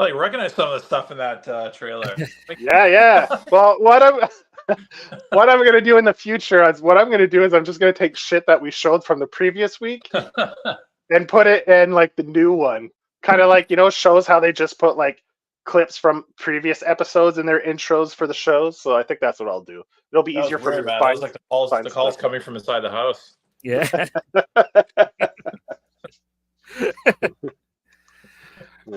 like recognize some of the stuff in that trailer. Like, Yeah. Well, what I'm gonna do in the future is I'm just gonna take shit that we showed from the previous week and put it in like the new one. Kind of like, shows how they just put like clips from previous episodes in their intros for the shows. So I think that's what I'll do. It'll be that easier was for me weird, to man. That find, was like the calls stuff. coming from inside the house. Yeah.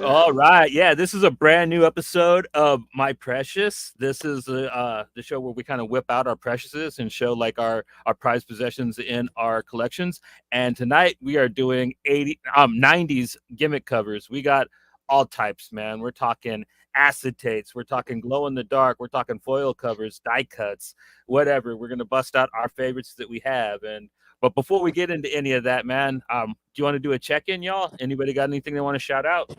All right. Yeah, this is a brand new episode of My Precious. This is the show where we kind of whip out our preciouses and show like our prized possessions in our collections. And tonight we are doing 90s gimmick covers. We got all types, man. We're talking acetates, we're talking glow in the dark, we're talking foil covers, die cuts, whatever. We're gonna bust out our favorites that we have. But before we get into any of that, man, do you want to do a check-in, y'all? Anybody got anything they want to shout out?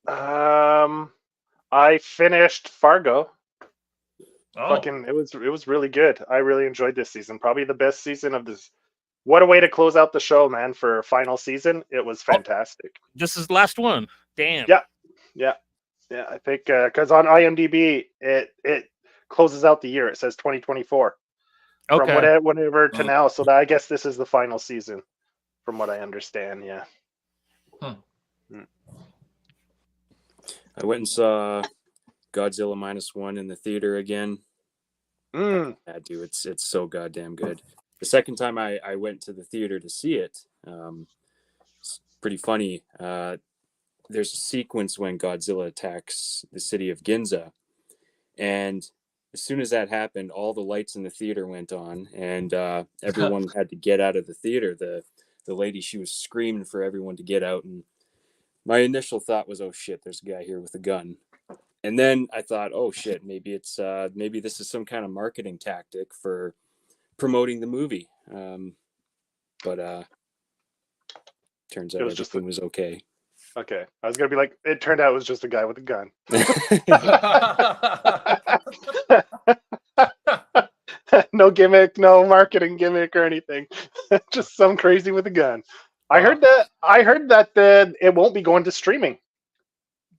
I finished Fargo. Oh, It was really good. I really enjoyed this season. Probably the best season of this. What a way to close out the show, man, for a final season. It was fantastic. This is the last one. Damn. Yeah. I think because on IMDb it closes out the year. It says 2024 from whatever to now. So I guess this is the final season, from what I understand. Yeah. I went and saw Godzilla -1 in the theater again. Yeah, dude, it's so goddamn good. The second time I went to the theater to see it, it's pretty funny. There's a sequence when Godzilla attacks the city of Ginza, and as soon as that happened, all the lights in the theater went on, and everyone had to get out of the theater. The lady, she was screaming for everyone to get out, and my initial thought was, oh shit, there's a guy here with a gun. And then I thought, oh shit, maybe this is some kind of marketing tactic for promoting the movie. But turns out everything was okay. Okay. I was going to be like, it turned out it was just a guy with a gun. No gimmick, no marketing gimmick or anything. Just some crazy with a gun. I heard that it won't be going to streaming.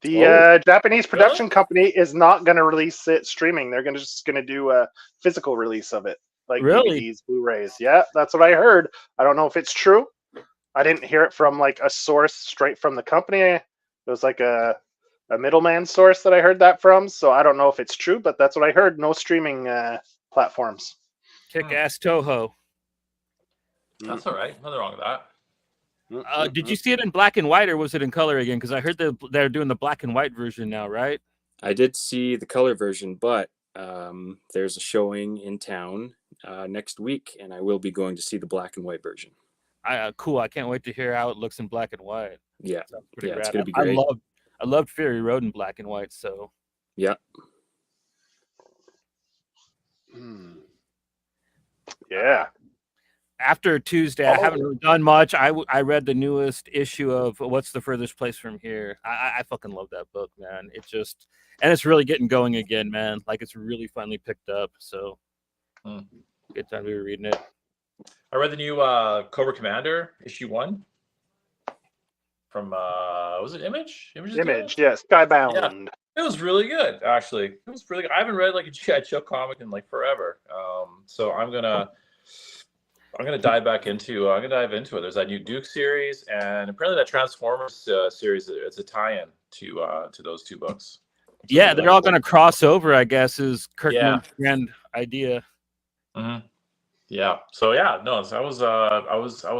The Japanese production company is not going to release it streaming. They're just going to do a physical release of it, like DVDs, Blu-rays. Yeah, that's what I heard. I don't know if it's true. I didn't hear it from like a source straight from the company. It was like a middleman source that I heard that from. So I don't know if it's true, but that's what I heard. No streaming platforms. Kick-ass Toho. That's all right. Nothing wrong with that. Did you see it in black and white, or was it in color again? Because I heard they're doing the black and white version now, right? I did see the color version, but there's a showing in town next week, and I will be going to see the black and white version. Cool. I can't wait to hear how it looks in black and white. Yeah, it's gonna be great. I loved Fury Road in black and white. So yeah. Yeah. After Tuesday, I haven't really done much. I read the newest issue of What's the Furthest Place from Here. I fucking love that book, man. It's really getting going again, man. Like, it's really finally picked up. So good time to be reading it. I read the new Cobra Commander issue 1 from was it Image? Image, yes, Skybound. Yeah. It was really good, actually. It was really good. I haven't read like a G.I. Joe comic in like forever. So I'm gonna dive into it. There's that new Duke series, and apparently that Transformers series. It's a tie-in to those two books. Yeah, they're all gonna cross over, I guess, is Kirkman's grand idea. Mm-hmm. Yeah. So yeah, no, I was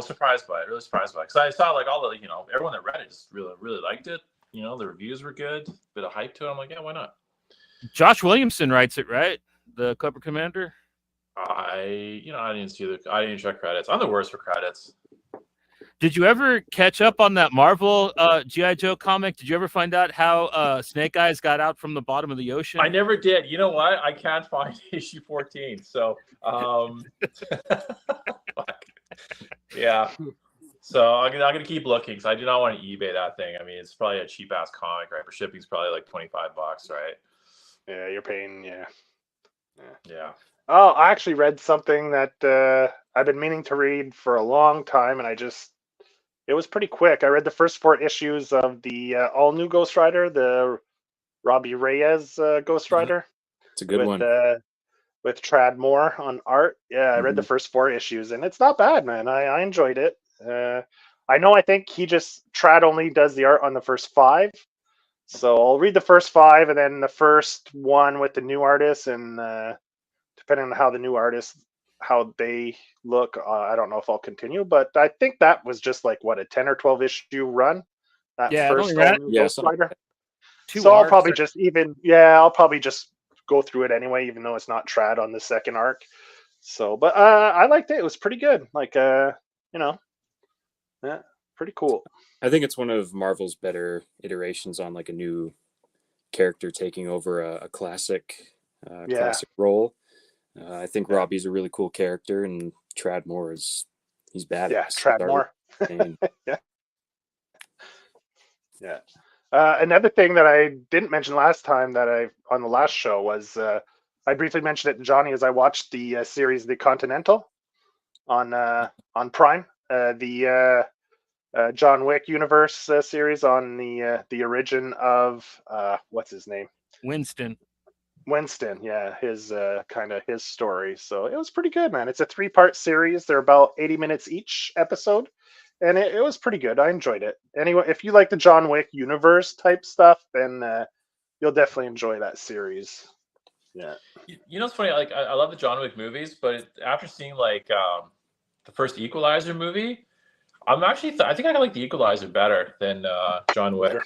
surprised by it. Really surprised by it, because I saw like all the everyone that read it just really liked it. The reviews were good. Bit of hype to it. I'm like, yeah, why not? Josh Williamson writes it, right? The Cobra Commander. I didn't check credits. I'm the worst for credits. Did you ever catch up on that Marvel G.I. Joe comic? Did you ever find out how Snake Eyes got out from the bottom of the ocean? I never did. You know what? I can't find issue 14. So, yeah. So I'm gonna keep looking, because I do not want to eBay that thing. I mean, it's probably a cheap ass comic, right? For shipping's probably like $25, right? Yeah, you're paying. Yeah. Oh, I actually read something that I've been meaning to read for a long time, and it was pretty quick. I read the first 4 issues of the all new Ghost Rider, the Robbie Reyes Ghost Rider. It's a good one. With Trad Moore on art. Yeah, I read the first 4 issues, and it's not bad, man. I enjoyed it. I think Trad only does the art on the first 5. So I'll read the first 5 and then the first one with the new artists, and depending on how the new artists, how they look, I don't know if I'll continue, but I think that was just like a 10 or 12 issue run. That first Ghost Rider. So I'll probably just go through it anyway, even though it's not Trad on the second arc. So, but I liked it. It was pretty good. Yeah, pretty cool. I think it's one of Marvel's better iterations on like a new character taking over a classic role. I think Robbie's a really cool character, and Trad Moore he's badass. Yeah, Trad Moore. Yeah. Another thing that I didn't mention last time on the last show was I briefly mentioned it to Johnny as I watched the series The Continental on Prime, the John Wick universe series on the origin of what's his name? Winston, yeah, his his story. So it was pretty good, man. It's a 3-part series. They're about 80 minutes each episode. And it was pretty good. I enjoyed it. Anyway, if you like the John Wick universe type stuff, then you'll definitely enjoy that series. Yeah. You know, it's funny. Like, I love the John Wick movies, but after seeing like the first Equalizer movie, I'm actually I think I like the Equalizer better than John Wick.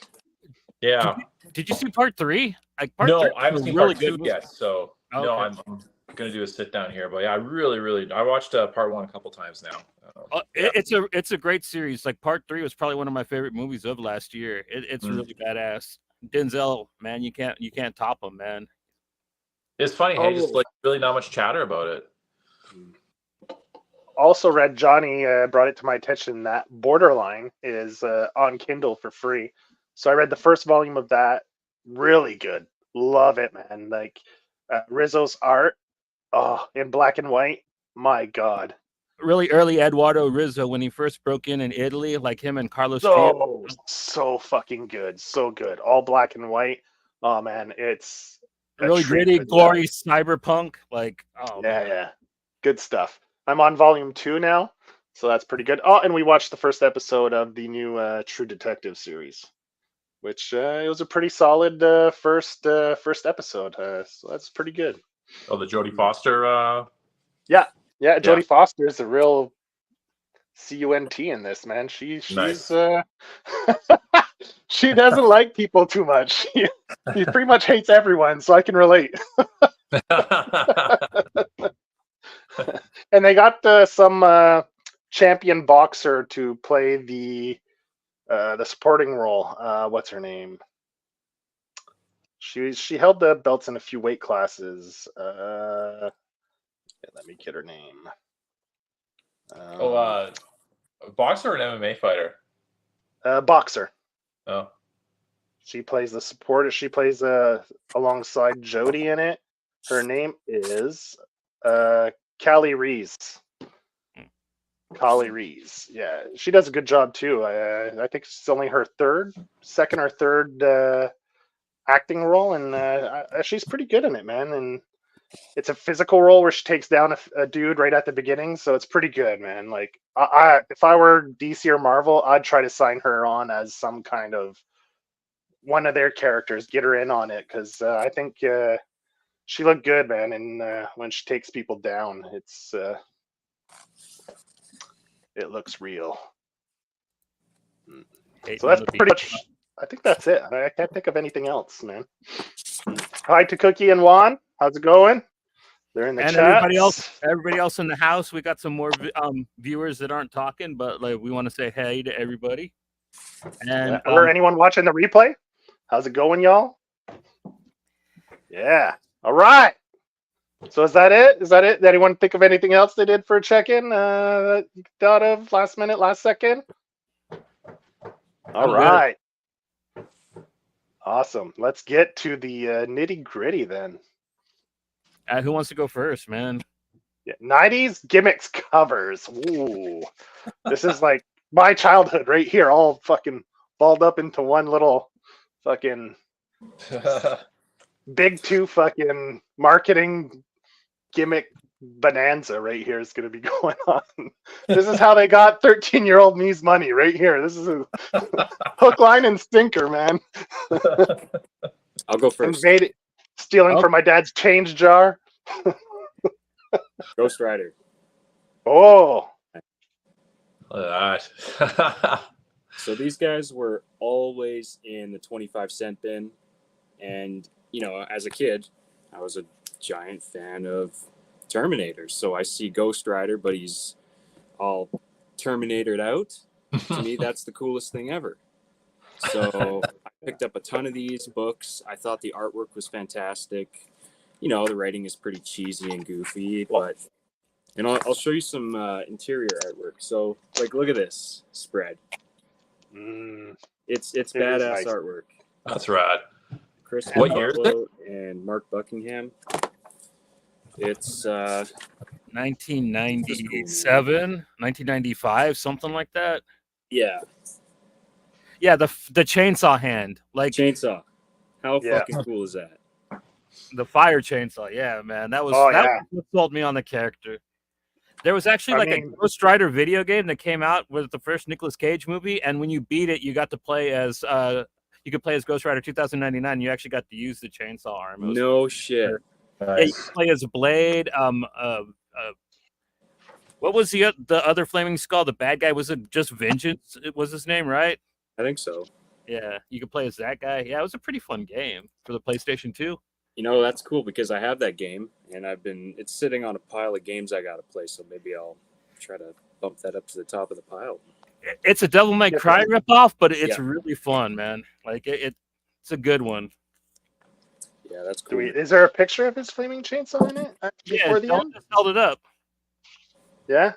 Yeah. Did you see part 3? No, I haven't seen part 2 yet. So no, I'm gonna do a sit down here. But yeah, I watched part 1 a couple times now. It's a great series. Like part 3 was probably one of my favorite movies of last year. It's really badass. Denzel, man, you can't top him, man. It's funny, hey, just like really not much chatter about it. Also read, Johnny brought it to my attention that Borderline is on Kindle for free. So I read the first volume of that. Really good. Love it, man. Like Rizzo's art, in black and white. My God. Really early Eduardo Rizzo when he first broke in Italy, like him and Carlos. So fucking good. So good. All black and white. Oh, man. It's really gritty, gory, cyberpunk. Like, yeah. Good stuff. I'm on volume 2 now, so that's pretty good. Oh, and we watched the first episode of the new True Detective series, which it was a pretty solid first episode. So that's pretty good. Oh, the Jodie Foster. Yeah. Jodie Foster is a real CUNT in this, man. She's nice. She doesn't like people too much. She pretty much hates everyone, so I can relate. And they got some champion boxer to play the supporting role. What's her name? She held the belts in a few weight classes. Let me get her name. A boxer or an MMA fighter? Boxer. Oh. She plays the supporter. She plays alongside Jodie in it. Her name is Callie Reese. Callie Reese. Yeah, she does a good job too. I think it's only her second or third acting role, and she's pretty good in it, man. And it's a physical role where she takes down a dude right at the beginning, so it's pretty good, man. Like, if I were DC or Marvel, I'd try to sign her on as some kind of one of their characters, get her in on it, because I think she looked good, man. And when she takes people down, it looks real. So that's pretty much. I think that's it. I can't think of anything else, man. Hi to Cookie and Juan. How's it going? They're in the chat. Everybody else in the house. We got some more viewers that aren't talking, but like we want to say hey to everybody. And or anyone watching the replay. How's it going, y'all? Yeah. All right. So is that it? Did anyone think of anything else they did for a check-in? That you thought of last minute, last second? All right. Awesome. Let's get to the nitty-gritty then. Who wants to go first, man? Yeah, 90's gimmicks covers. Ooh. This is like my childhood right here, all fucking balled up into one little fucking big two fucking marketing gimmick bonanza right here is going to be going on. This is how they got 13-year-old me's money right here. This is a hook, line, and sinker, man. I'll go first. Stealing from my dad's change jar. Ghost Rider. Oh. Look at that. So these guys were always in the 25-cent bin. And, you know, as a kid, I was a giant fan of Terminator. So I see Ghost Rider, but he's all Terminatored out. To me, that's the coolest thing ever. So I picked up a ton of these books. I thought the artwork was fantastic. You know, the writing is pretty cheesy and goofy, but and I'll show you some interior artwork. So, like, look at this spread. It's badass nice. Artwork. That's rad. Chris What year is it? and Mark Buckingham. It's 1997, 1995, something like that. yeah, The chainsaw hand, like chainsaw. How fucking cool is that? the fire chainsaw. Yeah, man, that was what sold me on the character. There was actually a Ghost Rider video game that came out with the first Nicolas Cage movie, and when you beat it, you got to play as you could play as Ghost Rider 2099. You actually got to use the chainsaw arm. No shit. Yeah, you could play as Blade. What was the other Flaming Skull? The bad guy, was it just Vengeance? It was his name, right? I think so. Yeah, you could play as that guy. Yeah, it was a pretty fun game for the PlayStation 2. You know, that's cool because I have that game and it's sitting on a pile of games I got to play. So maybe I'll try to bump that up to the top of the pile. It's a Devil May Cry ripoff, but it's really fun, man. Like it's a good one. Yeah, that's cool. Is there a picture of his flaming chainsaw in it before the end? Just held it up. Yeah?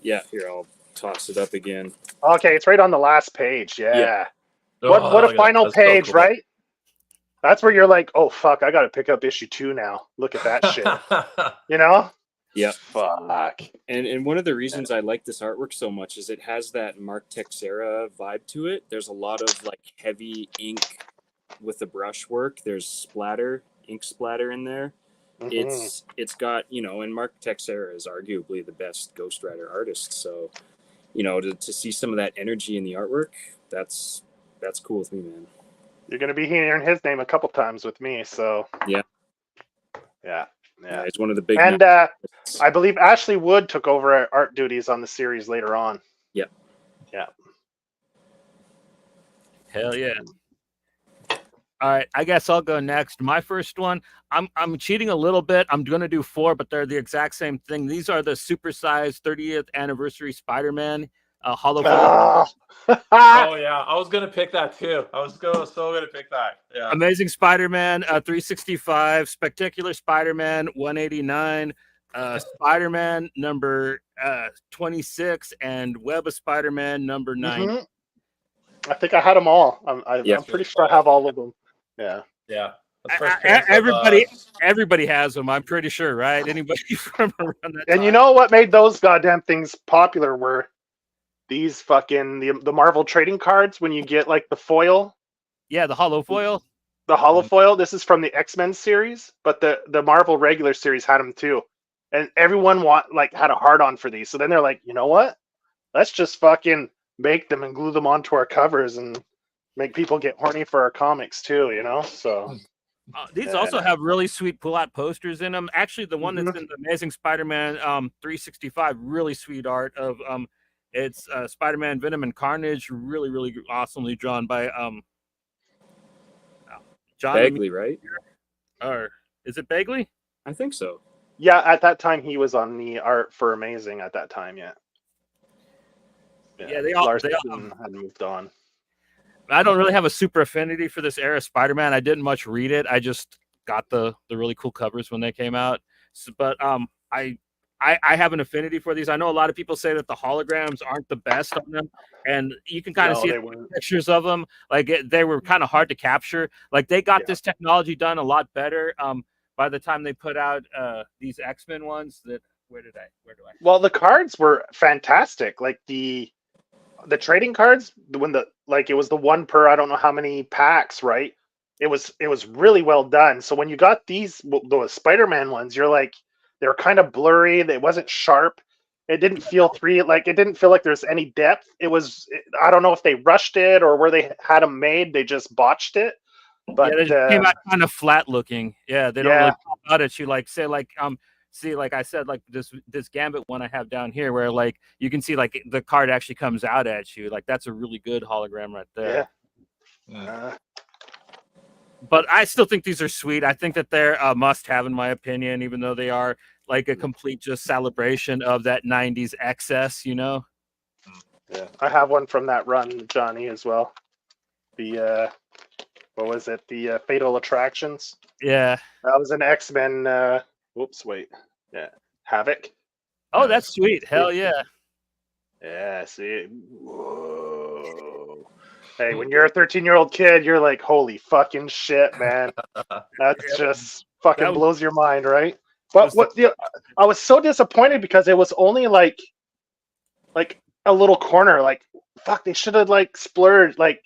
Yeah, here, I'll toss it up again. Okay, it's right on the last page. Yeah. Oh, What a final page, so cool. right? That's where you're like, oh, fuck, I got to pick up issue 2 now. Look at that shit. You know? Yeah. Fuck. And one of the reasons I like this artwork so much is it has that Mark Texeira vibe to it. There's a lot of like heavy ink with the brush work. There's ink splatter in there. Mm-hmm. It's got, you know, and Mark Texeira is arguably the best Ghost Rider artist. So, you know, to see some of that energy in the artwork, that's cool with me, man. You're going to be hearing his name a couple times with me, so. Yeah. It's one of the big. And I believe Ashley Wood took over art duties on the series later on. Yep. Yeah. Hell yeah. All right, I guess I'll go next. My first one, I'm cheating a little bit. I'm going to do 4, but they're the exact same thing. These are the supersized 30th anniversary Spider-Man hollow. Oh yeah, I was gonna pick that too. I was so gonna pick that. Yeah. Amazing Spider-Man 365, Spectacular Spider-Man 189, Spider-Man number 26, and Web of Spider-Man number 9. Mm-hmm. I think I had them all. I'm pretty sure I have all of them. Yeah. Yeah. Everybody has them. I'm pretty sure, right? Anybody from around that And time? you know what made those goddamn things popular were these fucking the Marvel trading cards when you get like the foil. Yeah, the hollow foil. The hollow foil. This is from the X-Men series, but the Marvel regular series had them too. And everyone had a hard on for these. So then they're like, you know what? Let's just fucking make them and glue them onto our covers and make people get horny for our comics too, you know? So these also have really sweet pull-out posters in them. Actually, the one that's in the Amazing Spider-Man 365, really sweet art of it's Spider-Man, Venom, and Carnage, really, really awesomely drawn by John Bagley, right? Or is it Bagley? I think so. Yeah, at that time he was on the art for Amazing at that time, yeah. Yeah, they all had moved on. I don't really have a super affinity for this era of Spider-Man. I didn't much read it. I just got the really cool covers when they came out. So, but I have an affinity for these. I know a lot of people say that the holograms aren't the best on them, and you can kind of see pictures of them. Like they were kind of hard to capture. Like they got this technology done a lot better by the time they put out these X-Men ones. Where do I? Well, the cards were fantastic. Like the the trading cards, when it was the one per I don't know how many packs, right? It was really well done. So when you got these the Spider-Man ones, you're like, they were kind of blurry. It wasn't sharp. It didn't feel it didn't feel like there's any depth. I don't know if they rushed it or where they had them made, they just botched it. But yeah, they came out kind of flat looking. Yeah, they don't really pop out at you like say like see, like I said, like this Gambit one I have down here, where like you can see like the card actually comes out at you. Like that's a really good hologram right there. Yeah. But I still think these are sweet. I think that they're a must-have in my opinion, even though they are like a complete just celebration of that 90s excess, you know? Yeah, I have one from that run, Johnny, as well. The what was it? The Fatal Attractions. Yeah. That was an X-Men. Whoops, wait. Yeah, Havoc. Oh, that's sweet. Hell yeah. Yeah. See. Whoa. Hey, when you're a 13-year-old kid, you're like, holy fucking shit, man. That's just fucking blows your mind, right? But I was so disappointed because it was only like a little corner. Like, fuck, they should have like splurged. Like,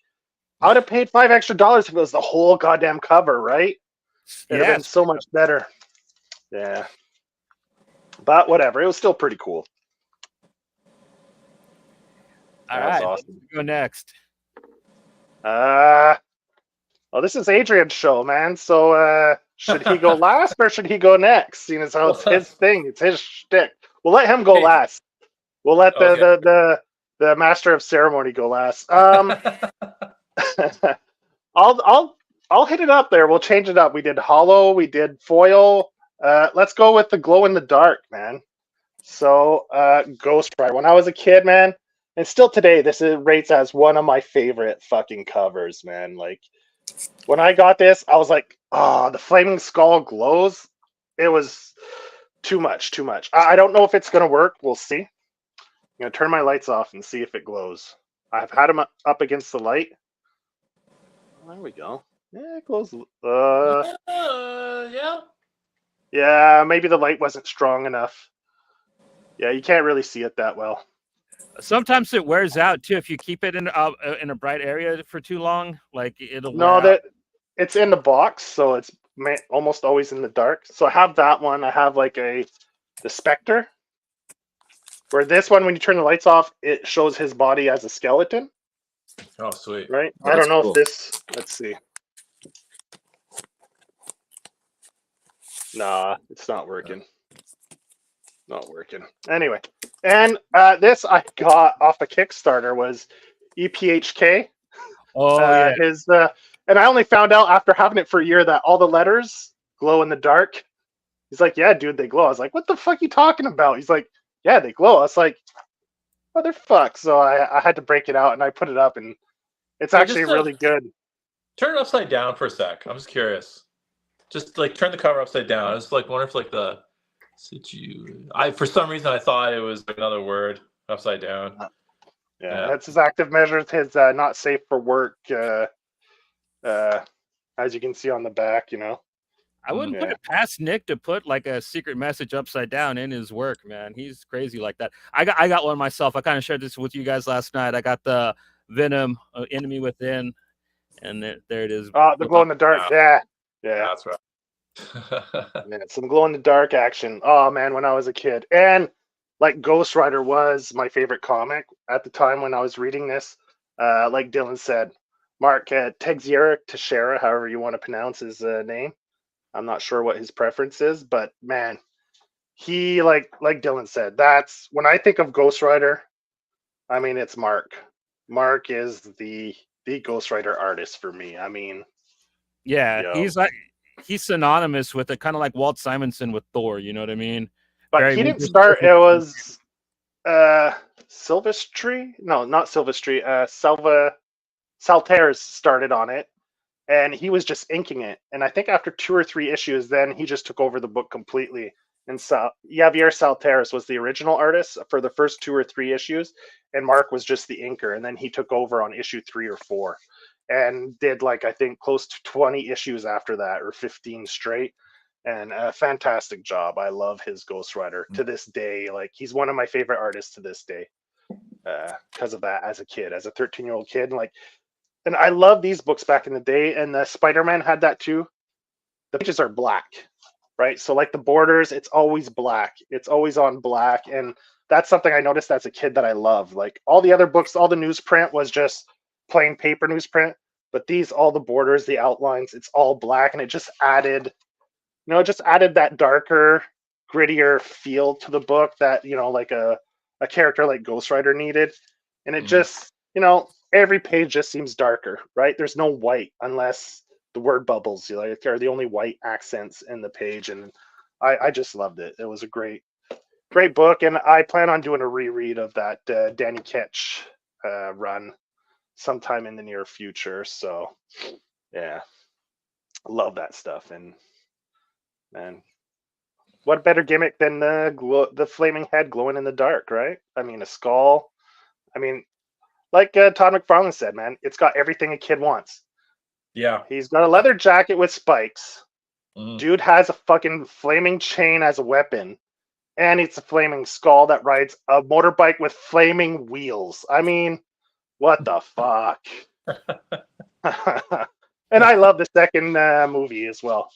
I would have paid $5 extra if it was the whole goddamn cover, right? It'd have been so much better. Yeah. But whatever, it was still pretty cool. All right, awesome. Go next. Well, this is Adrian's show, man. So should he go last or should he go next? Seeing as how it's his thing, it's his shtick. We'll let him go last. We'll let the master of ceremony go last. I'll hit it up there. We'll change it up. We did hollow, we did foil. Let's go with the glow in the dark, man. So Ghost Rider. When I was a kid, man, and still today, this rates as one of my favorite fucking covers, man. Like, when I got this, I was like, oh, the flaming skull glows. It was too much. I don't know if it's going to work. We'll see. I'm going to turn my lights off and see if it glows. I've had them up against the light. There we go. Yeah, it glows. Yeah, maybe the light wasn't strong enough. Yeah, you can't really see it that well. Sometimes it wears out too if you keep it in a bright area for too long. Like it'll. It's in the box, so it's almost always in the dark. So I have that one. I have like the Spectre. Where this one, when you turn the lights off, it shows his body as a skeleton. Oh, sweet! Right? I don't know if this. Let's see. Nah, it's not working. Not working. Anyway, and this I got off a Kickstarter was EPHK. Oh yeah. And I only found out after having it for a year that all the letters glow in the dark. He's like, yeah, dude, they glow. I was like, what the fuck are you talking about? He's like, yeah, they glow. I was like, motherfuck. So I had to break it out and I put it up, and it's actually really good. Turn it upside down for a sec. I'm just curious. Just like turn the cover upside down. I was like, wonder if like for some reason I thought it was another word upside down. Yeah, that's his active measures. His not safe for work. As you can see on the back, you know. I wouldn't put it past Nick to put like a secret message upside down in his work, man. He's crazy like that. I got one myself. I kind of shared this with you guys last night. I got the Venom Enemy Within, and there it is. The glow in the dark. Yeah, that's right. Man, some glow in the dark action. Oh man, when I was a kid, and like Ghost Rider was my favorite comic at the time when I was reading this. Like Dylan said, Mark Teixeira, however you want to pronounce his name. I'm not sure what his preference is, but man, he like Dylan said, that's when I think of Ghost Rider. I mean, it's Mark. Mark is the Ghost Rider artist for me. I mean, yeah, he's synonymous with it, kind of like Walt Simonson with Thor. You know what I mean? But he didn't start. It was Silvestri. No, not Silvestri. Saltaires started on it, and he was just inking it. And I think after 2 or 3 issues, then he just took over the book completely. And Javier Saltaires was the original artist for the first 2 or 3 issues, and Mark was just the inker. And then he took over on issue 3 or 4, and did like I think close to 20 issues after that, or 15 straight. And a fantastic job. I love his Ghost Rider to this day. Like, he's one of my favorite artists to this day. because of that as a kid, as a 13-year-old kid. And I love these books back in the day, and the Spider-Man had that too. The pages are black, right? So like the borders, it's always black. It's always on black, and that's something I noticed as a kid that I love. Like all the other books, all the newsprint was just plain paper newsprint, but these, all the borders, the outlines, it's all black, and it just added, it just added that darker, grittier feel to the book that, like a character like Ghost Rider needed. And it just, every page just seems darker, right? There's no white unless the word bubbles, are the only white accents in the page. And I just loved it. It was a great book. And I plan on doing a reread of that Danny Ketch run sometime in the near future. So yeah, love that stuff. And man, what better gimmick than the flaming head glowing in the dark, right? I mean, a skull. I mean, like Todd McFarlane said, man, it's got everything a kid wants. Yeah. He's got a leather jacket with spikes. Mm. Dude has a fucking flaming chain as a weapon. And it's a flaming skull that rides a motorbike with flaming wheels. I mean, what the fuck? And I love the second movie as well.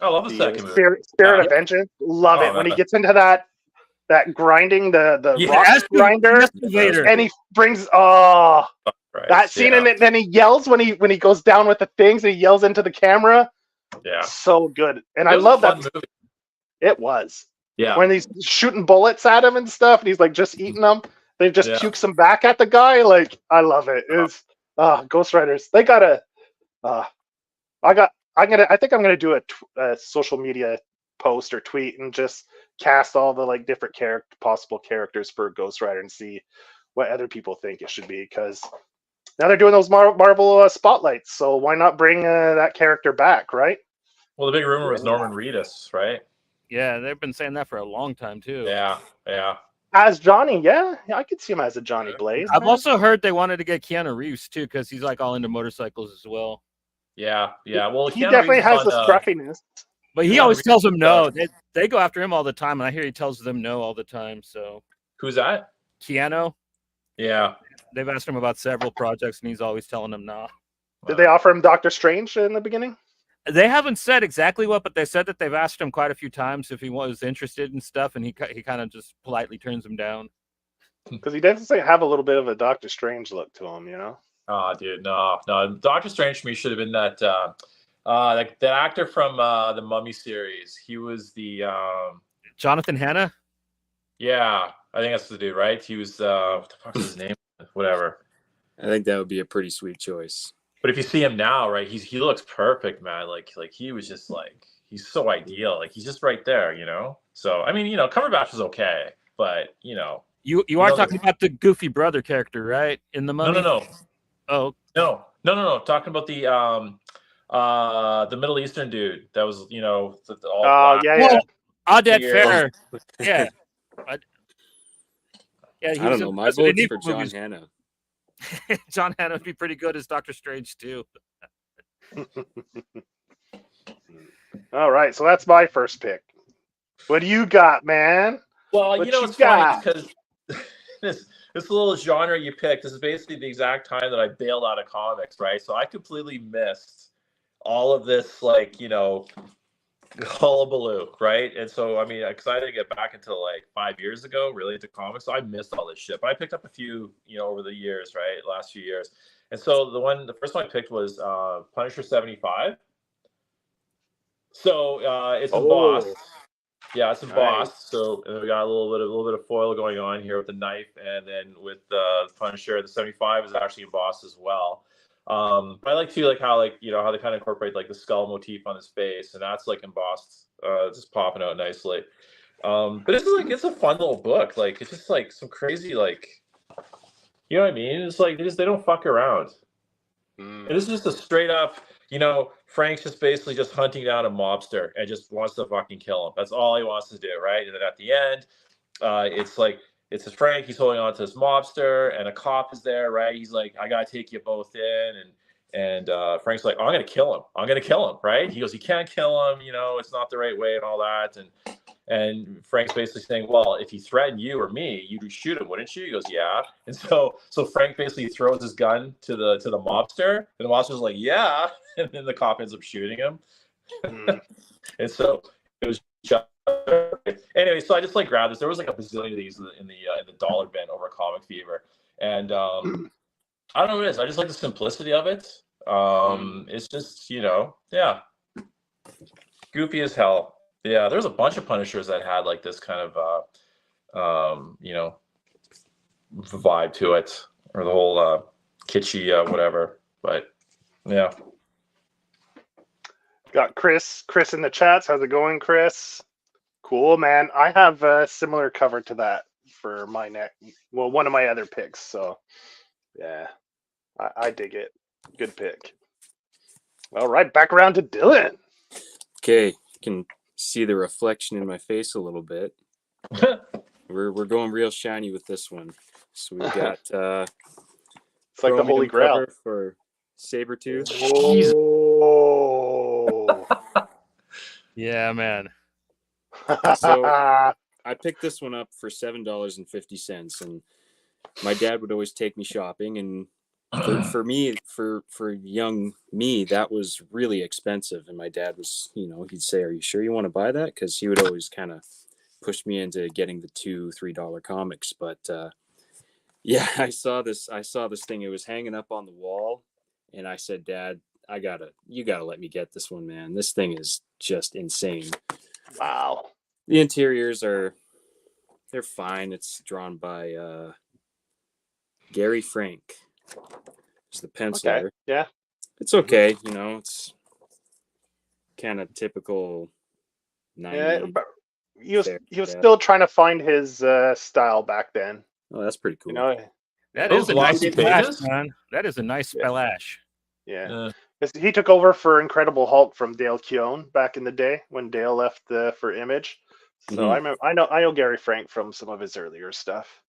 I love the second movie. Spirit of Vengeance. Love it. When he gets into that grinding, the rock grinder, and he brings that scene, and then he yells when he goes down with the things, and he yells into the camera. Yeah, so good. And I love that movie. It was. Yeah, when he's shooting bullets at him and stuff, and he's like just eating them. They just pukes him back at the guy. Like, I love it. It's Ghost Riders. They gotta. I think I'm gonna do a social media post or tweet and just cast all the like different possible characters for Ghost Rider and see what other people think it should be, because now they're doing those Marvel spotlights, so why not bring that character back, right? Well, the big rumor was Norman Reedus, right? Yeah, they've been saying that for a long time too. Yeah. As Johnny, yeah, I could see him as a Johnny Blaze. I've also heard they wanted to get Keanu Reeves too, because he's like all into motorcycles as well. Yeah. Well, he definitely has the scruffiness. But he always tells them no. They go after him all the time, and I hear he tells them no all the time. So who's that? Keanu. Yeah. They've asked him about several projects, and he's always telling them no. Did they offer him Doctor Strange in the beginning? They haven't said exactly what, but they said that they've asked him quite a few times if he was interested in stuff, and he kind of just politely turns them down. Because he doesn't have a little bit of a Doctor Strange look to him, Oh, dude, no. Doctor Strange for me should have been that like that actor from the Mummy series. He was the Jonathan Hanna. Yeah, I think that's the dude, right? He was what the fuck is his name? Whatever. I think that would be a pretty sweet choice. But if you see him now, right, he looks perfect, man. Like he was just like, he's so ideal. Like he's just right there, So I mean, Cumberbatch was okay, but you are talking about the goofy brother character, right? In the Mummy. No. Oh no. Talking about the Middle Eastern dude that was, yeah. Oded Fair. Yeah. I don't know. My vote's for John Hannah. John Hannah would be pretty good as Doctor Strange too. All right, so that's my first pick. What do you got, man? Well, it's funny because this little genre you picked, this is basically the exact time that I bailed out of comics, right? So I completely missed all of this, hullabaloo, right? And so, I mean, because I didn't get back until 5 years ago, really, into comics, so I missed all this shit. But I picked up a few, over the years, right? Last few years. And so the first one I picked was Punisher 75. So it's embossed. Yeah, it's embossed. So we got a little bit of foil going on here with the knife, and then with the Punisher, the 75 is actually embossed as well. But I like too, how how they kind of incorporate the skull motif on his face, and that's embossed, just popping out nicely. But it's a fun little book. It's just some crazy you know what I mean? It's they don't fuck around. And this is just a straight up, Frank's just basically just hunting down a mobster and just wants to fucking kill him. That's all he wants to do, right? And then at the end, it's his Frank. He's holding on to this mobster, and a cop is there, right? He's like, "I gotta take you both in," and Frank's like, "I'm gonna kill him. I'm gonna kill him," right? He goes, "You can't kill him. It's not the right way," and all that. And And Frank's basically saying, well, if he threatened you or me, you'd shoot him, wouldn't you? He goes, yeah. And so Frank basically throws his gun to the mobster, and the mobster's like, yeah. And then the cop ends up shooting him. And so it was just anyway. So I just like grabbed this. There was like a bazillion of these in the dollar bin over Comic Fever, and I don't know what it is. I just like the simplicity of it. It's just yeah, goofy as hell. Yeah, there's a bunch of Punishers that had like this kind of vibe to it, or the whole kitschy whatever. But yeah. Got Chris in the chats. How's it going, Chris? Cool, man. I have a similar cover to that for my one of my other picks. So yeah, I dig it. Good pick. All right, back around to Dylan. Okay, you can see the reflection in my face a little bit. We're going real shiny with this one. So we've got it's like the Holy Grail for Sabretooth. Oh. Yeah, man. So I picked this one up for $7.50, and my dad would always take me shopping, and for me, for young me, that was really expensive. And my dad was, he'd say, "Are you sure you want to buy that?" Because he would always kind of push me into getting the $2-3 comics. But yeah, I saw this thing. It was hanging up on the wall, and I said, "Dad, you gotta let me get this one, man. This thing is just insane." Wow. The interiors they're fine. It's drawn by Gary Frank. It's the penciler. Okay. Yeah. It's okay. It's kind of typical 90s. Yeah, but he was still trying to find his style back then. Oh, that's pretty cool. That Those is a nice glossy splash, pages? man. That is a nice splash. Yeah. He took over for Incredible Hulk from Dale Keown back in the day when Dale left for Image. So I know Gary Frank from some of his earlier stuff.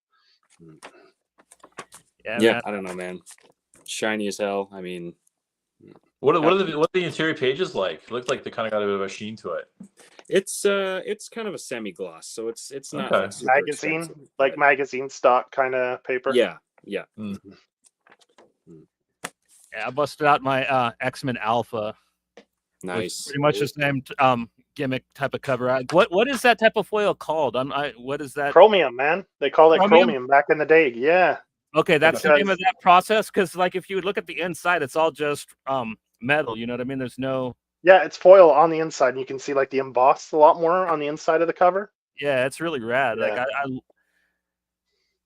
Yeah, I don't know, man. Shiny as hell. I mean, what are the interior pages like? It looks like they kind of got a bit of a sheen to it. It's kind of a semi-gloss, so it's not Okay. like super Magazine, expensive, like but magazine stock kind of paper. yeah. Yeah, I busted out my X-Men Alpha. Nice. Pretty much the same gimmick type of cover. What is that type of foil called? What is that? Chromium, man. They call it chromium back in the day. Yeah. Okay, that's the name of that process. Because like if you look at the inside, it's all just metal. You know what I mean? There's no. Yeah, it's foil on the inside, and you can see like the embossed a lot more on the inside of the cover. Yeah, it's really rad. Yeah. Like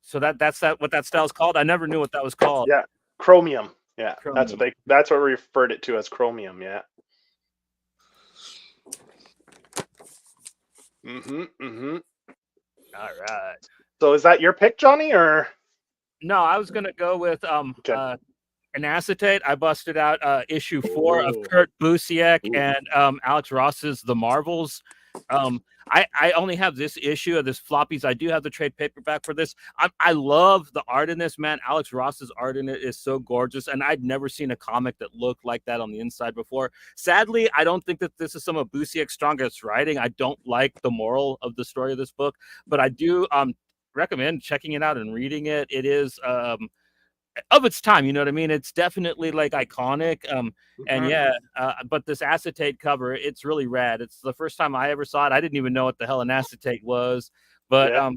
so that's what that style's called. I never knew what that was called. Yeah, chromium. Yeah, Chromium. That's what we referred it to as chromium. Yeah. All right. So is that your pick, Johnny, or? No, I was gonna go with an acetate. I busted out issue 4 of Kurt Busiek and Alex Ross's The Marvels. I only have this issue of this floppies. I do have the trade paperback for this. I love the art in this, man. Alex Ross's art in it is so gorgeous, and I'd never seen a comic that looked like that on the inside before. Sadly, I don't think that this is some of Busiek's strongest writing. I don't like the moral of the story of this book, but I do recommend checking it out and reading it. It is of its time, you know what I mean? It's definitely like iconic. And yeah, but this acetate cover, it's really rad. It's the first time I ever saw it. I didn't even know what the hell an acetate was, but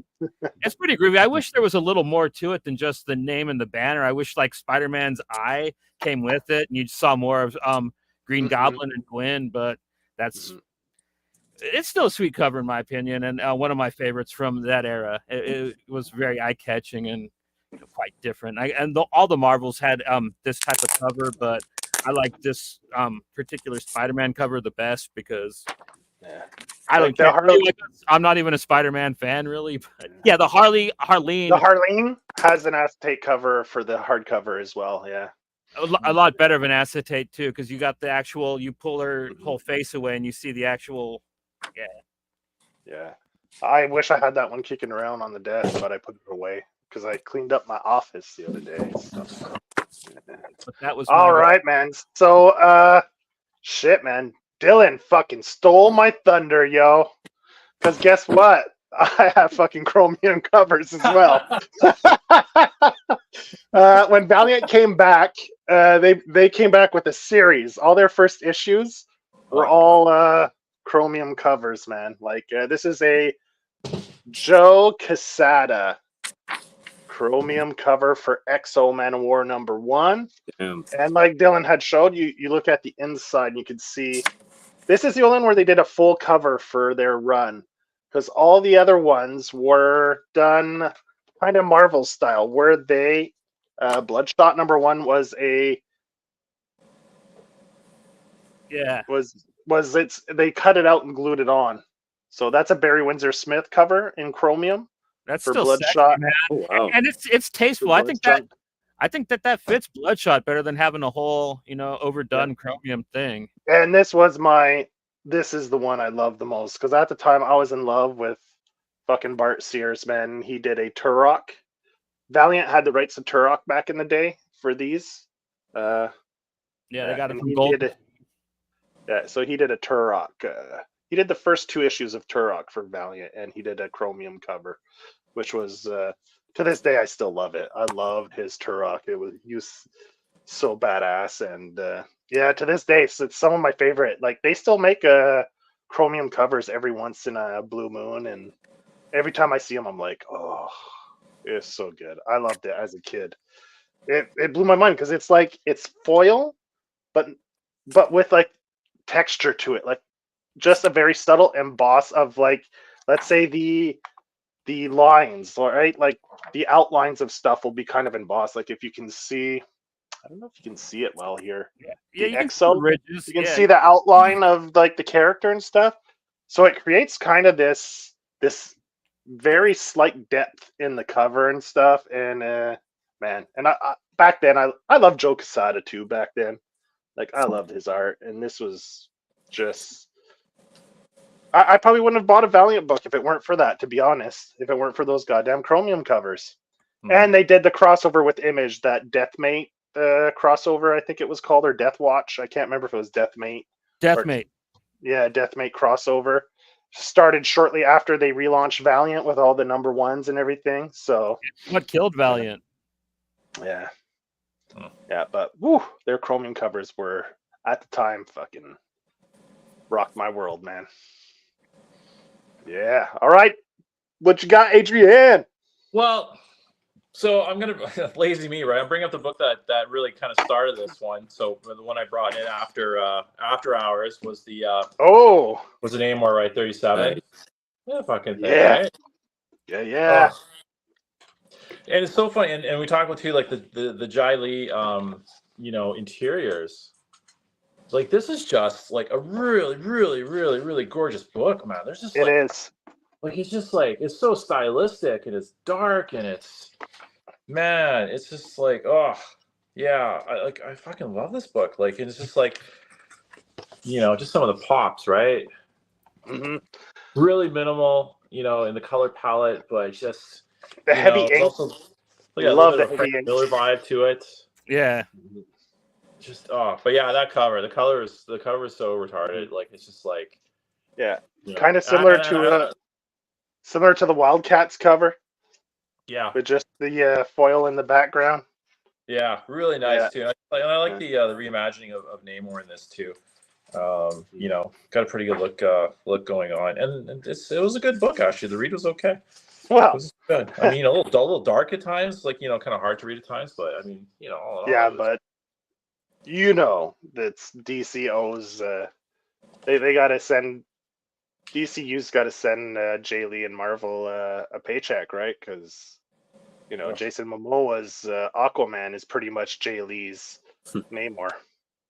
it's pretty groovy. I wish there was a little more to it than just the name and the banner. I wish like Spider-Man's eye came with it and you saw more of Green Goblin and Gwen, but it's still a sweet cover in my opinion, and one of my favorites from that era. It was very eye-catching and quite different. All the Marvels had this type of cover, but I like this particular Spider-Man cover the best because I don't care. I'm not even a Spider-Man fan, really. But yeah, the Harleen. The Harleen has an acetate cover for the hardcover as well. Yeah, a lot better of an acetate too, because you got the actual. You pull her whole face away, and you see the actual. Yeah. I wish I had that one kicking around on the desk, but I put it away because I cleaned up my office the other day. So. But that was all right, man. So, shit, man. Dylan fucking stole my thunder, yo. Because guess what? I have fucking Chromium covers as well. When Valiant came back, they came back with a series. All their first issues were all Chromium covers, man. Like this is a Joe Quesada Chromium cover for XO Man of War #1. Damn. And like Dylan had showed you, you look at the inside and you can see this is the only one where they did a full cover for their run. Because all the other ones were done kind of Marvel style, where they Bloodshot #1 was a they cut it out and glued it on. So that's a Barry Windsor Smith cover in Chromium. That's for still Bloodshot. sexy, man. Oh, wow. And it's tasteful. I think Bloodshot. that fits Bloodshot better than having a whole, overdone Chromium thing. And this is the one I love the most because at the time I was in love with fucking Bart Sears, man. He did a Turok. Valiant had the rights to Turok back in the day for these. They got it and from he Gold. did- so he did a Turok. He did the first 2 issues of Turok for Valiant, and he did a Chromium cover, which was to this day I still love it. I loved his Turok. He was so badass, and to this day it's some of my favorite. Like they still make Chromium covers every once in a blue moon, and every time I see them, I'm like, oh, it's so good. I loved it as a kid. It blew my mind because it's like it's foil, but with like texture to it, like just a very subtle emboss of like, let's say the lines, right? Like the outlines of stuff will be kind of embossed. Like if you can see, I don't know if you can see it well here. Yeah, The you can see XO, the ridges. you can see the outline of like the character and stuff. So it creates kind of this very slight depth in the cover and stuff. And man, and I back then I loved Joe Quesada too. Back then, like I loved his art, and this was just. I probably wouldn't have bought a Valiant book if it weren't for that. To be honest, if it weren't for those goddamn Chromium covers. And they did the crossover with Image, that Deathmate crossover, I think it was called, or Death Watch. I can't remember if it was Deathmate. Deathmate. Deathmate crossover. Started shortly after they relaunched Valiant with all the #1s and everything. So What killed Valiant? yeah. Yeah, but woo, their Chromium covers were at the time fucking rocked my world, man. Yeah. All right. What you got, Adrian? Well, so I'm gonna lazy me, right? I'm bringing up the book that really kind of started this one. So the one I brought in after hours was the was the Namor, right? 37. Right. Yeah, fucking thing, Yeah. right? Yeah. And it's so funny, and we talk about too, like the Jai Lee, interiors. Like this is just like a really, really, really, really gorgeous book, man. There's just It is. Like it's just like it's so stylistic and it's dark and it's just like I fucking love this book. Like it's just like just some of the pops, right? Mm-hmm. Really minimal, in the color palette, but just The heavy ink. Also, Love the Frank heavy ink. Miller vibe to it. Yeah. Just but yeah, that cover, the cover is so retarded. Like it's just like kind of similar to the Wildcats cover. Yeah, with just the foil in the background. Yeah, really nice too. And I like the reimagining of Namor in this too. Got a pretty good look going on, and it was a good book actually. The read was okay. Well, it was good. I mean, a little dark at times, like kind of hard to read at times, but I mean, all in all, but that's DCO's. They got to send. DCU's got to send Jay Lee and Marvel a paycheck, right? Because Jason Momoa's Aquaman is pretty much Jay Lee's Namor,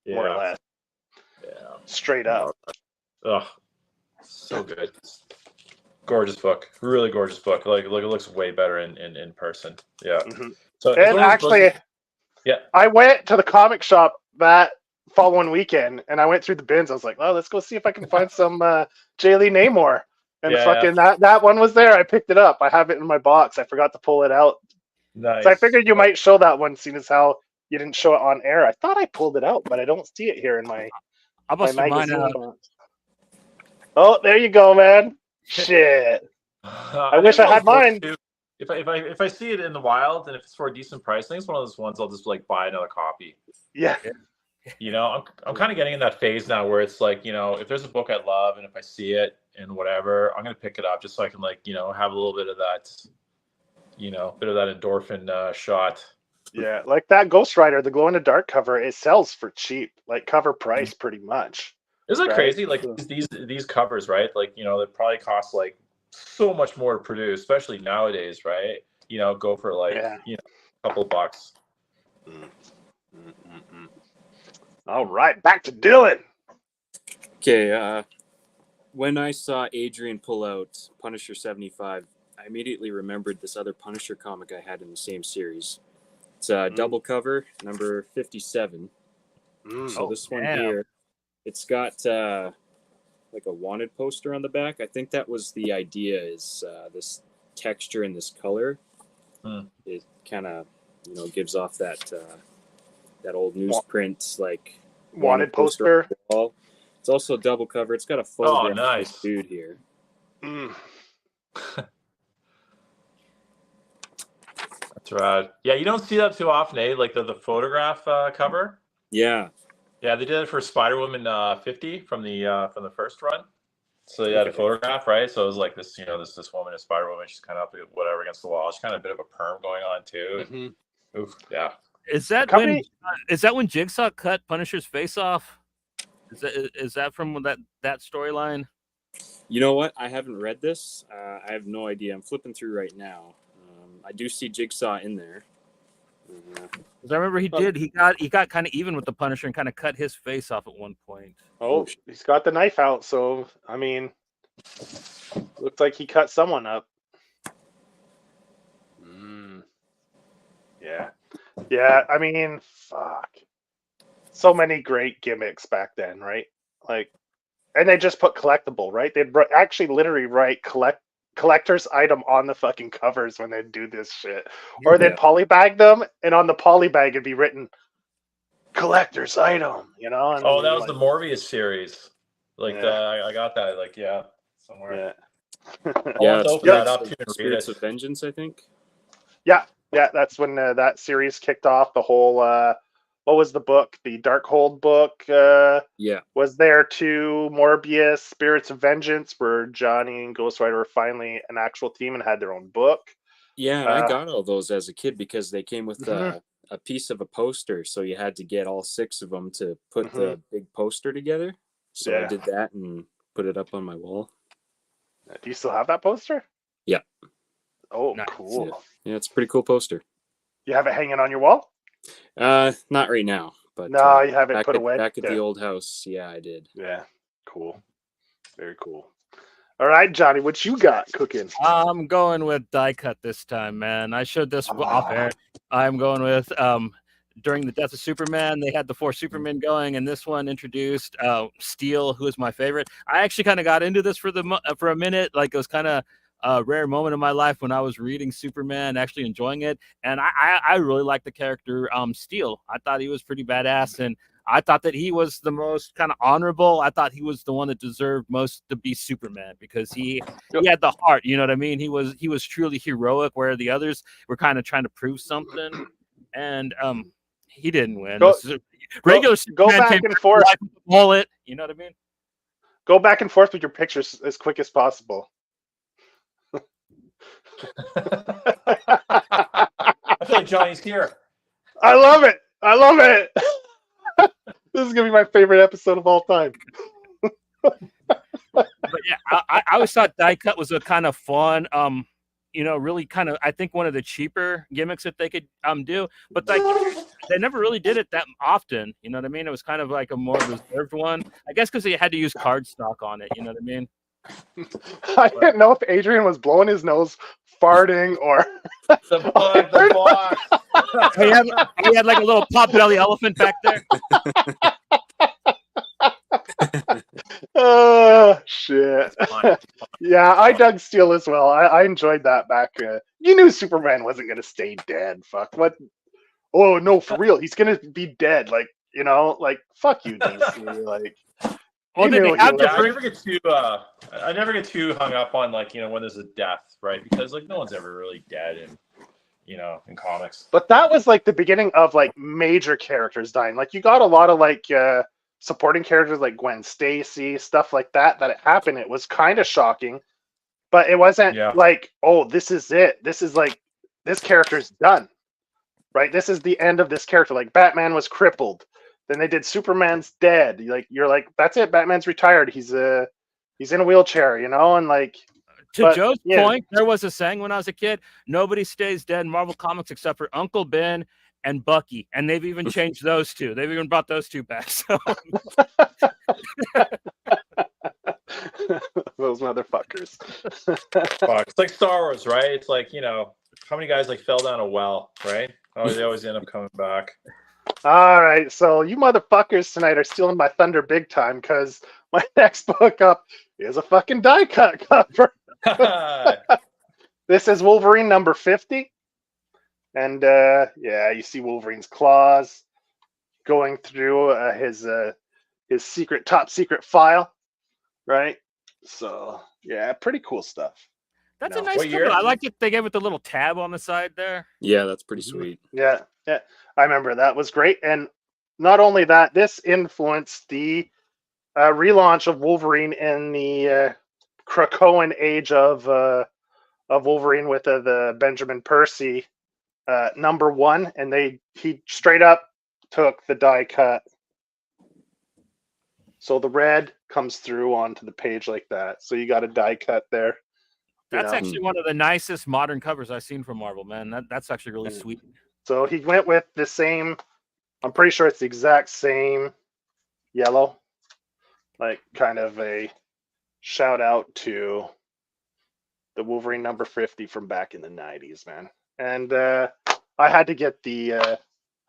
more or less. Yeah, straight up. Oh, so good. Gorgeous book, really gorgeous book. Like, it looks way better in person. Yeah. Mm-hmm. So, and actually, I went to the comic shop that following weekend, and I went through the bins. I was like, "Oh, let's go see if I can find some Jay Lee Namor." And that one was there. I picked it up. I have it in my box. I forgot to pull it out. Nice. So I figured you might show that one, seeing as how you didn't show it on air. I thought I pulled it out, but I don't see it here in my magazine box. Oh, there you go, man. Shit. I wish I had mine. If I see it in the wild and if it's for a decent price, I think it's one of those ones I'll just like buy another copy. Yeah. You know, I'm kind of getting in that phase now where it's like, you know, if there's a book I love and if I see it and whatever, I'm gonna pick it up just so I can like, you know, have a little bit of that, you know, bit of that endorphin shot. Yeah, like that Ghost Rider, the glow in the dark cover, it sells for cheap, like cover price pretty much. Isn't it Right? crazy? Like these covers, right? Like, you know, they probably cost like so much more to produce, especially nowadays, right? You know, go for like, you know, a couple bucks. All right, back to Dylan. Okay, when I saw Adrian pull out Punisher 75, I immediately remembered this other Punisher comic I had in the same series. It's a double cover, number 57. So this one here, it's got like a wanted poster on the back. I think that was the idea, is this texture and this color. It kind of, you know, gives off that that old newsprint like wanted poster. On the wall. It's also a double cover. It's got a photograph of this dude here. That's right. Yeah, you don't see that too often, eh? Like the photograph cover. Yeah. Yeah, they did it for Spider-Woman 50 from the first run. So they had a photograph, right? So it was like this, you know, this woman is Spider-Woman. She's kind of up whatever against the wall. She's kind of a bit of a perm going on too. Oof, yeah. Is that when Jigsaw cut Punisher's face off? Is that from that storyline? You know what? I haven't read this. I have no idea. I'm flipping through right now. I do see Jigsaw in there. Because I remember he got kind of even with the Punisher and kind of cut his face off at one point. Oh, he's got the knife out, so I mean, looks like he cut someone up. Yeah. I mean, fuck. So many great gimmicks back then, right? Like, and they just put collectible, right? They'd actually literally write collector's item on the fucking covers when they'd do this shit. Or they'd polybag them, and on the polybag it'd be written collector's item, you know? And that was the Morbius series. Like I got that, like, somewhere. Yeah, I'll open that up too and read Spirits it. of Vengeance, I think. Yeah, that's when that series kicked off. The whole what was the book? The Darkhold book was there too. Morbius, Spirits of Vengeance, where Johnny and Ghost Rider were finally an actual team and had their own book. Yeah, and I got all those as a kid because they came with a piece of a poster, so you had to get all 6 of them to put the big poster together. So I did that and put it up on my wall. Do you still have that poster? Yeah. Oh, nice. Cool. Yeah, it's a pretty cool poster. You have it hanging on your wall? Not right now, but no, you have it put away back at the old house. Yeah, I did. Yeah, cool. Very cool. All right, Johnny, what you got cooking? I'm going with die cut this time, man. I showed this off air. I'm going with during the death of Superman, they had the 4 Supermen going, and this one introduced Steel, who is my favorite. I actually kind of got into this for a minute. Like, it was kind of a rare moment in my life when I was reading Superman, actually enjoying it, and I really liked the character Steel. I thought he was pretty badass, and I thought that he was the most kind of honorable. I thought he was the one that deserved most to be Superman because he had the heart. You know what I mean? He was truly heroic, where the others were kind of trying to prove something, and he didn't win. Regular go back and forth. Bullet. You know what I mean? Go back and forth with your pictures as quick as possible. I feel like Johnny's here. I love it. This is gonna be my favorite episode of all time. But yeah, I always thought die cut was a kind of fun, really kind of, I think, one of the cheaper gimmicks that they could do. But like, they never really did it that often. You know what I mean? It was kind of like a more reserved one, I guess, because they had to use cardstock on it. You know what I mean? I didn't know if Adrian was blowing his nose, farting, or the box. He had like a little pot-belly elephant back there. Oh shit! Yeah, I dug Steel as well. I enjoyed that back. You knew Superman wasn't gonna stay dead. Fuck what? Oh no, for real, he's gonna be dead. Like, like fuck you, DC. Like, Well, You did knew they what have you to Yeah, were I bring? never get too I never get too hung up on like, you know, when there's a death, right? Because like no one's ever really dead in, you know, in comics. But that was like the beginning of like major characters dying. Like you got a lot of like supporting characters like Gwen Stacy, stuff like that it happened. It was kind of shocking, but it wasn't Yeah. like, oh, this is it. This is like this character's done. Right? This is the end of this character. Like Batman was crippled. Then they did Superman's dead. Like you're like, that's it, Batman's retired. He's in a wheelchair, you know, and like To but Joe's yeah. point, there was a saying when I was a kid: nobody stays dead in Marvel Comics except for Uncle Ben and Bucky, and they've even changed those two. They've even brought those two back. So Those motherfuckers. Fuck. It's like Star Wars, right? It's like, you know, how many guys like fell down a well, right? Oh, they always end up coming back. All right, so you motherfuckers tonight are stealing my thunder big time because my next book up is a fucking die cut cover. This is Wolverine number 50. And yeah, you see Wolverine's claws going through his secret, top secret file, right? So yeah, pretty cool stuff. that's No. a nice What cover. year? I like it. They gave it the little tab on the side there. Yeah, that's pretty sweet. Yeah, I remember that was great. And not only that, this influenced the relaunch of Wolverine in the Krakoan age of Wolverine with the Benjamin Percy #1, and he straight up took the die cut. So the red comes through onto the page like that. So you got a die cut there. That's actually one of the nicest modern covers I've seen from Marvel, man. That's actually really sweet. So he went with the same, I'm pretty sure it's the exact same yellow. Like kind of a shout out to the Wolverine number 50 from back in the 90s, man. And I had to get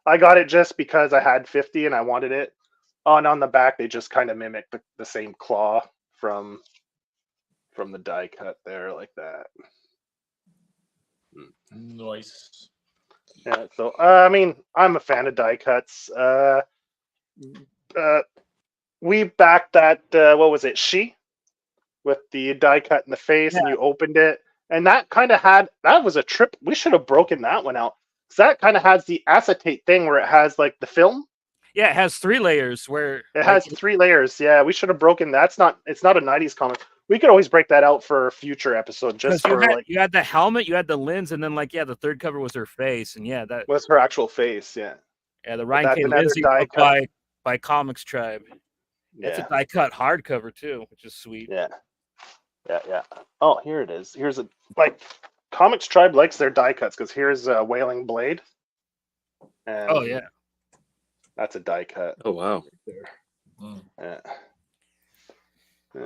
I got it just because I had 50 and I wanted it. Oh, and on the back, they just kind of mimicked the same claw from the die cut there, like that. Nice. Yeah, so I mean, I'm a fan of die cuts. We backed that. What was it? With the die cut in the face, and you opened it, and that kind of that was a trip. We should have broken that one out. Cause that kind of has the acetate thing where it has like the film. Yeah, it has 3 layers where it has 3 layers. Yeah, we should have broken. It's not a 90s comic. We could always break that out for a future episode. Just for you had the helmet, you had the lens, and then the third cover was her face, and that was her actual face. Yeah. Yeah, the Ryan K. Lindsay book by Comics Tribe. That's a die cut hardcover too, which is sweet. Yeah. Oh, here it is. Here's Comics Tribe likes their die cuts because here's a Wailing Blade. And oh yeah, that's a die cut. Oh wow. Yeah,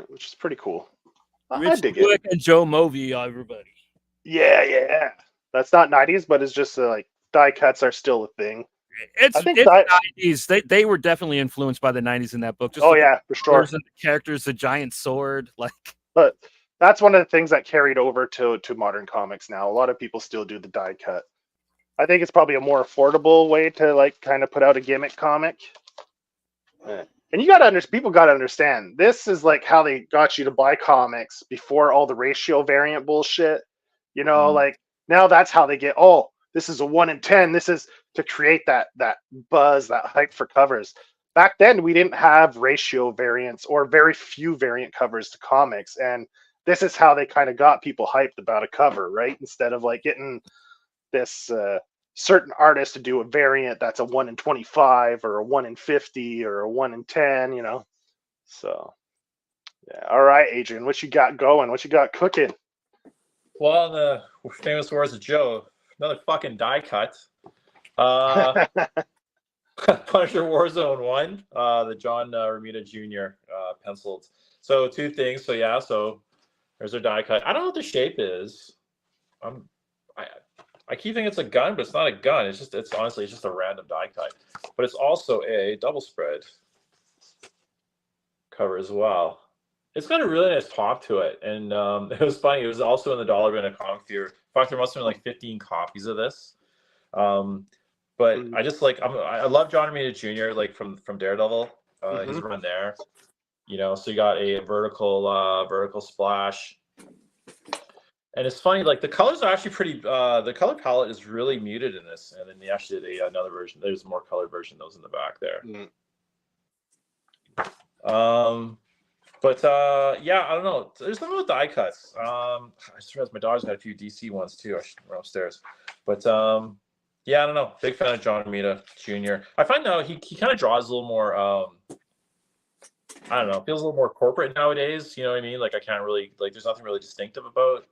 which is pretty cool. Rich Buick and Joe Movie, everybody. Yeah. That's not 90s, but it's just like die cuts are still a thing. It's 90s. They were definitely influenced by the 90s in that book. Just for sure. The characters, the giant sword, But that's one of the things that carried over to modern comics now. A lot of people still do the die cut. I think it's probably a more affordable way to kind of put out a gimmick comic. And people got to understand, this is like how they got you to buy comics before all the ratio variant bullshit. You know, now that's how they get, this is a 1 in 10. This is to create that buzz, that hype for covers. Back then, we didn't have ratio variants or very few variant covers to comics. And this is how they kind of got people hyped about a cover, right? Instead of getting this certain artist to do a variant that's a 1 in 25 or a 1 in 50 or a 1 in 10, you know? So, yeah. All right, Adrian, what you got going? What you got cooking? Well, the famous words of Joe, another fucking die cut. Punisher Warzone 1, the John Romita Jr. Penciled. So 2 things. So there's a die cut. I don't know what the shape is. I keep thinking it's a gun, but it's not a gun. It's honestly just a random die cut. But it's also a double spread cover as well. It's got a really nice pop to it, and it was funny. It was also in the dollar bin at Comic Theater. In fact, there must have been 15 copies of this. But I just I love John Romita Jr. from Daredevil. His run there. You know, so you got a vertical splash. And it's funny, like the colors are actually pretty. The color palette is really muted in this, and then they actually did another version. There's a more colored version. Those in the back there. But yeah, I don't know. There's something with die cuts. I just realized my daughter's got a few DC ones too. I should run upstairs. But yeah, I don't know. Big fan of John Romita Jr. I find now he kind of draws a little more. I don't know. Feels a little more corporate nowadays. You know what I mean? Like I can't really like. There's nothing really distinctive about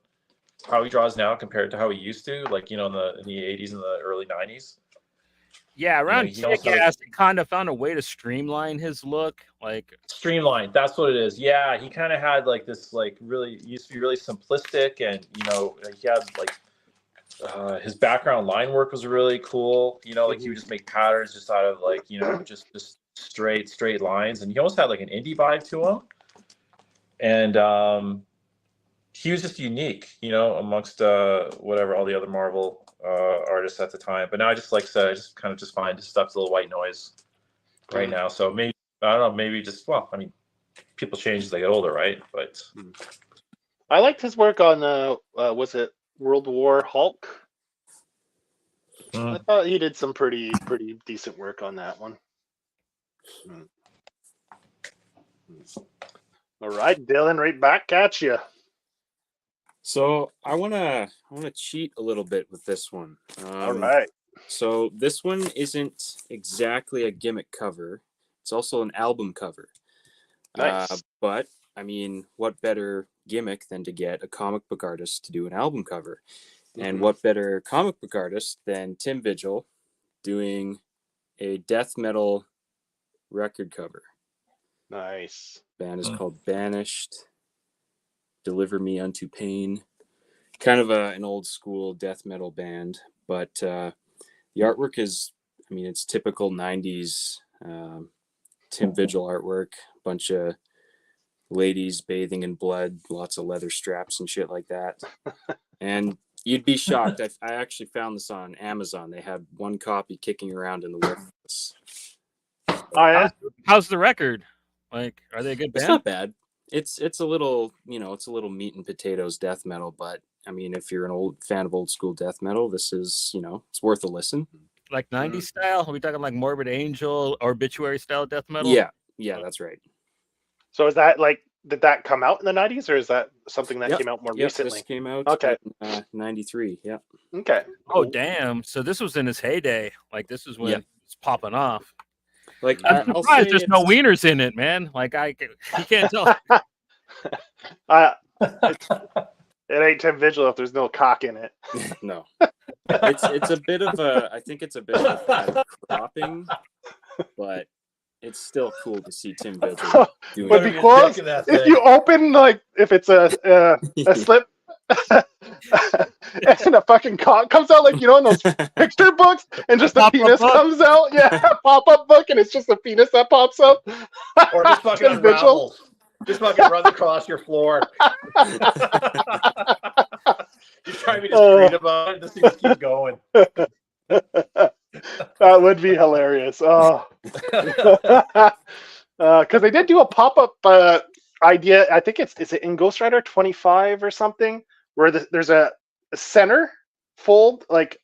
how he draws now compared to how he used to, like, you know, in the 80s and the early 90s. Yeah, around you know, Kick-Ass, he kind of found a way to streamline his look. Like streamlined, that's what it is. Yeah, he kind of had like this, like really used to be really simplistic, and you know, he had like his background line work was really cool. You know, like he would just make patterns just out of like, you know, just straight lines, and he almost had like an indie vibe to him. And he was just unique, you know, amongst whatever all the other Marvel artists at the time. But now I just, like I said, I just kind of just find his stuff's a little white noise right now. So maybe, I don't know, maybe just, well, I mean, people change as they get older, right? But I liked his work on was it World War Hulk? I thought he did some pretty decent work on that one. All right, Dylan, right back at you. So I wanna cheat a little bit with this one. All right. So this one isn't exactly a gimmick cover. It's also an album cover. Nice. But I mean, what better gimmick than to get a comic book artist to do an album cover? And what better comic book artist than Tim Vigil doing a death metal record cover? Nice. Band is called Banished. Deliver Me Unto Pain. Kind of an old school death metal band, but the artwork is, I mean, it's typical 90s Tim Vigil artwork. Bunch of ladies bathing in blood, lots of leather straps and shit like that. And you'd be shocked. I actually found this on Amazon. They had one copy kicking around in the warehouse. Oh, yeah? how's the record? Like, are they a good band? It's not bad. It's a little, you know, it's a little meat and potatoes death metal, but I mean, if you're an old fan of old school death metal, this is, you know, it's worth a listen. Like 90s style? Are we talking like Morbid Angel or Obituary style death metal? Yeah, that's right. So is that like, did that come out in the 90s, or is that something that came out more recently? This came out in 93. Yeah. Okay. Oh, damn. So this was in his heyday. Like, this is when it's popping off. Like, I'm surprised there's no wieners in it, man. Like, you can't tell. It ain't Tim Vigil if there's no cock in it. No. It's a bit of I think it's a bit of a cropping, but it's still cool to see Tim Vigil doing Would be cool if you open, like, if it's a slip and a fucking cock comes out, like, you know, in those picture books, and just a penis comes out. Yeah, pop-up book, and it's just a penis that pops up. Or just fucking unravels. Just fucking runs across your floor. You're trying to be discreet about it. This thing just keeps going. That would be hilarious. Oh, because they did do a pop-up idea. I think is it in Ghost Rider 25 or something, where there's a center fold, like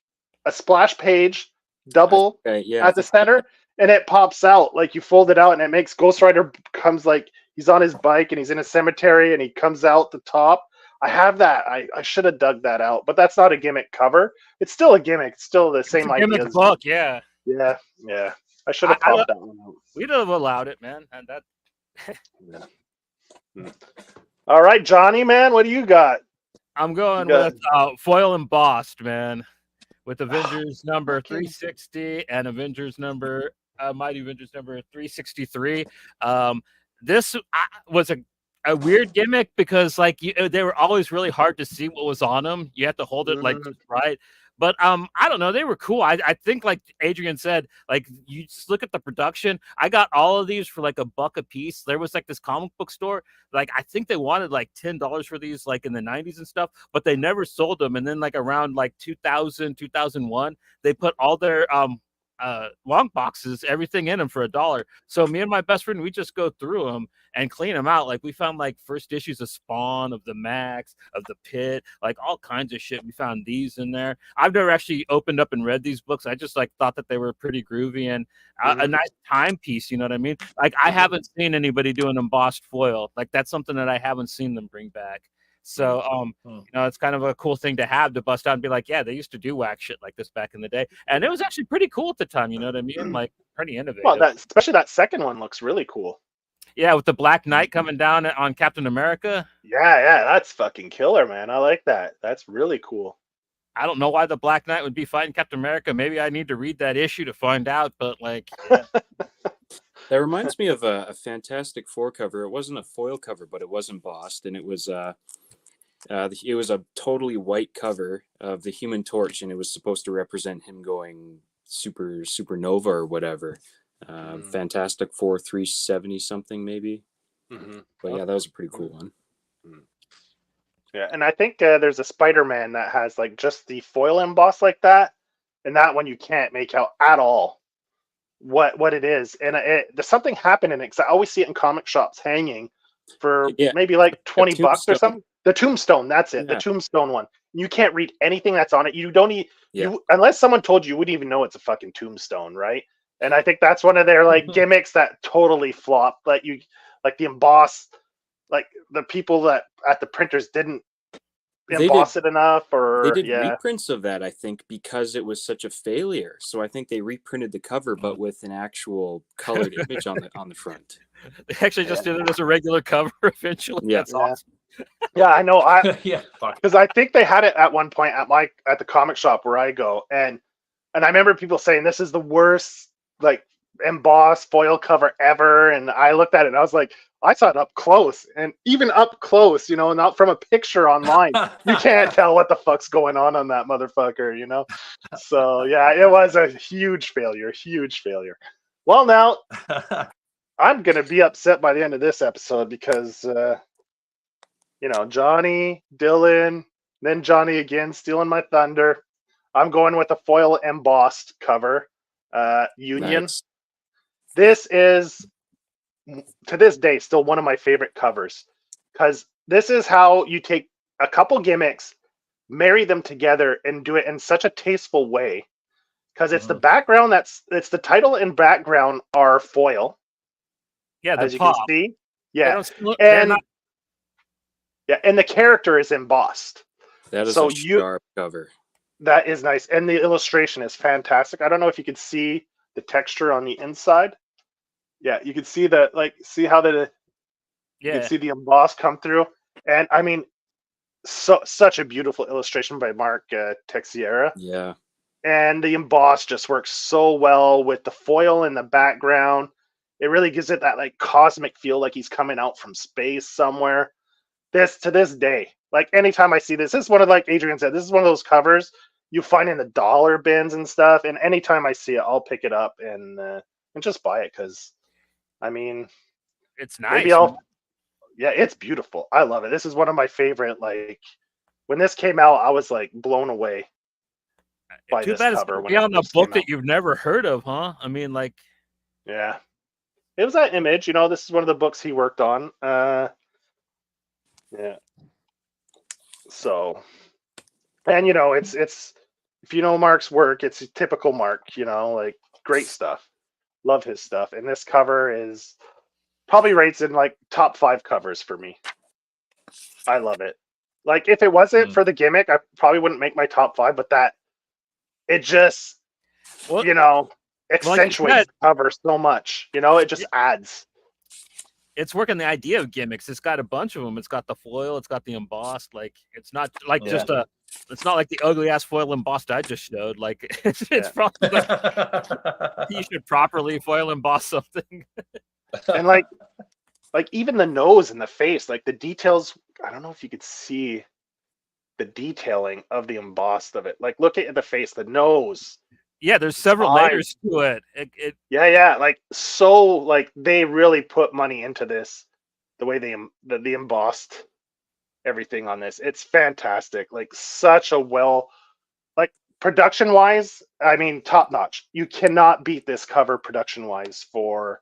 a splash page double at the center, and it pops out, like you fold it out, and it makes Ghost Rider comes, like he's on his bike and he's in a cemetery and he comes out the top. I have that. I should have dug that out, but that's not a gimmick cover. It's still a gimmick. It's still the same idea. Gimmick book, yeah. I should have popped that one out. We'd have allowed it, man. And that. All right, Johnny, man, what do you got? I'm going with foil embossed, man, with Avengers number 360 and Avengers number Mighty Avengers number 363. This was a weird gimmick because, like, they were always really hard to see what was on them. You had to hold it like right. But I don't know, they were cool. I think, like Adrian said, like, you just look at the production. I got all of these for like $1 a piece. There was like this comic book store, like I think they wanted like $10 for these, like in the 90s and stuff, but they never sold them. And then like around like 2000, 2001, they put all their long boxes, everything in them for $1. So me and my best friend, we just go through them and clean them out. Like we found like first issues of Spawn, of the Max, of the Pit, like all kinds of shit. We found these in there. I've never actually opened up and read these books. I just like thought that they were pretty groovy and a nice timepiece. You know what I mean? Like I haven't seen anybody do an embossed foil. Like that's something that I haven't seen them bring back. So, you know, it's kind of a cool thing to have to bust out and be like, yeah, they used to do whack shit like this back in the day. And it was actually pretty cool at the time. You know what I mean? Like pretty innovative. Well, especially that second one looks really cool. Yeah, with the Black Knight coming down on Captain America. Yeah, that's fucking killer, man. I like that. That's really cool. I don't know why the Black Knight would be fighting Captain America. Maybe I need to read that issue to find out. But like, yeah. That reminds me of a Fantastic Four cover. It wasn't a foil cover, but it was embossed, and it was a totally white cover of the Human Torch, and it was supposed to represent him going supernova or whatever. Fantastic Four 370 something maybe. But yeah, that was a pretty cool one. Yeah, and I think there's a Spider-Man that has like just the foil embossed like that, and that one you can't make out at all what it is. And there's something happening because I always see it in comic shops hanging for maybe like $20 or something. The Tombstone, that's it. Yeah. The Tombstone one. You can't read anything that's on it. You don't need unless someone told you, you wouldn't even know it's a fucking tombstone, right? And I think that's one of their like gimmicks that totally flop. Like the emboss, like the people that at the printers didn't emboss it enough, or they did reprints of that, I think, because it was such a failure. So I think they reprinted the cover, but with an actual colored image on the front. They actually just did it as a regular cover eventually. Yeah. That's awesome. Yeah, I know. Because I think they had it at one point at the comic shop where I go, and I remember people saying this is the worst like embossed foil cover ever, and I looked at it and I was like, I saw it up close, and even up close, you know, not from a picture online, you can't tell what the fuck's going on that motherfucker, you know. So yeah, it was a huge failure. Well, now I'm gonna be upset by the end of this episode because you know, Johnny, Dylan, then Johnny again stealing my thunder. I'm going with a foil embossed cover, Union. Nice. This is, to this day, still one of my favorite covers because this is how you take a couple gimmicks, marry them together, and do it in such a tasteful way. Because it's the background it's the title and background are foil. Yeah, as you can see. Yeah, and the character is embossed. That is a sharp cover. That is nice, and the illustration is fantastic. I don't know if you could see the texture on the inside. Yeah, you can see see how you can see the emboss come through, and I mean, such a beautiful illustration by Mark Texiera. Yeah, and the emboss just works so well with the foil in the background. It really gives it that like cosmic feel, like he's coming out from space somewhere. To this day, like anytime I see this is one of, like Adrian said, this is one of those covers you find in the dollar bins and stuff. And anytime I see it, I'll pick it up and just buy it because, I mean, it's nice. It's beautiful. I love it. This is one of my favorite. Like when this came out, I was like blown away by this cover. It's on a book that you've never heard of, huh? I mean, like, yeah, it was that Image. You know, this is one of the books he worked on. Yeah. So, and you know, it's if you know Mark's work, it's a typical Mark, you know, like great stuff. Love his stuff. And this cover is probably rates in like top 5 covers for me. I love it. Like if it wasn't for the gimmick, I probably wouldn't make my top 5, but it just, you know, accentuates the cover so much, you know, it just adds. It's working the idea of gimmicks. It's got a bunch of them. It's got the foil. It's got the embossed. Like it's not like just it's not like the ugly ass foil embossed I just showed. Like it's probably like you should properly foil emboss something. And like even the nose and the face, like the details. I don't know if you could see the detailing of the embossed of it. Like look at the face, the nose. Yeah, there's several layers to it. Like so, like they really put money into this. The way the embossed everything on this, it's fantastic. Like such a like production wise, I mean, top notch. You cannot beat this cover production wise for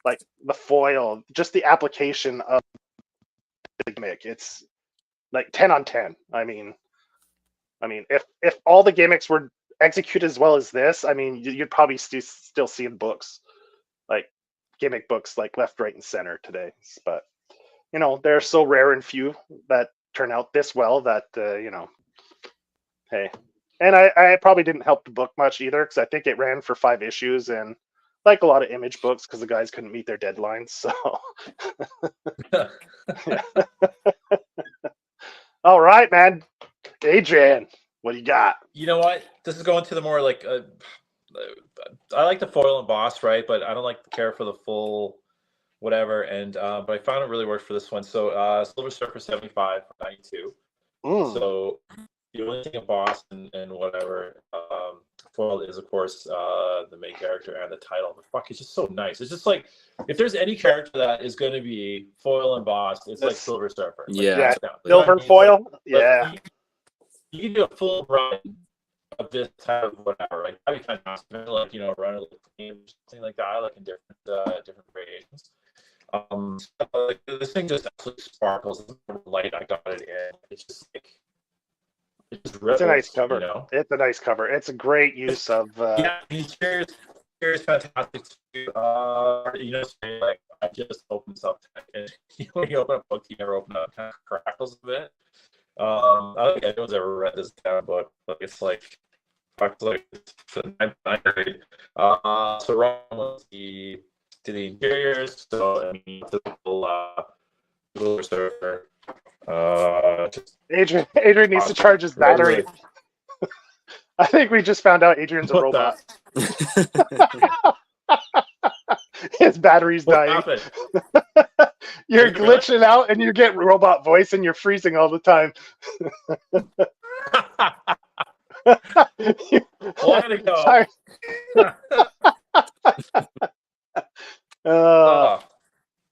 like the foil, just the application of the gimmick. It's like 10 on 10. I mean, if all the gimmicks were executed as well as this, I mean, you'd probably still see in books, like gimmick books, like left, right, and center today. But you know, they're so rare and few that turn out this well that you know, hey. And I probably didn't help the book much either, because I think it ran for 5 issues, and like a lot of Image books, because the guys couldn't meet their deadlines. So, all right, man. Adrian, what do you got? You know what? This is going to the more like I like the foil embossed, right? But I don't like care for the full whatever. And but I found it really worked for this one. So Silver Surfer 75, 92. So the only thing embossed and whatever foil is, of course, the main character and the title. But fuck, it's just so nice. It's just like, if there's any character that is going to be foil embossed, it's like Silver Surfer. Like, yeah. Silver foil. Like, yeah. You can do a full run of this type of whatever. Like, that'd be fantastic. Like, you know, run of the game, something like that. Like in different variations. Like, this thing just absolutely sparkles. The light I got it in. It's just like, it's a nice cover. You know? It's a nice cover. It's a great use of. Yeah, the interior is fantastic too. You know, like, I just opened something, and when you open a book, you never open up, it kind of crackles a bit. I don't think anyone's ever read this damn book. Like, it's like it's the 9th grade. So Ron was did the interiors. So I mean, typical surfer. Adrian needs to charge his battery. I think we just found out Adrian's a robot. His battery's dying. You're glitching out and you get robot voice and you're freezing all the time.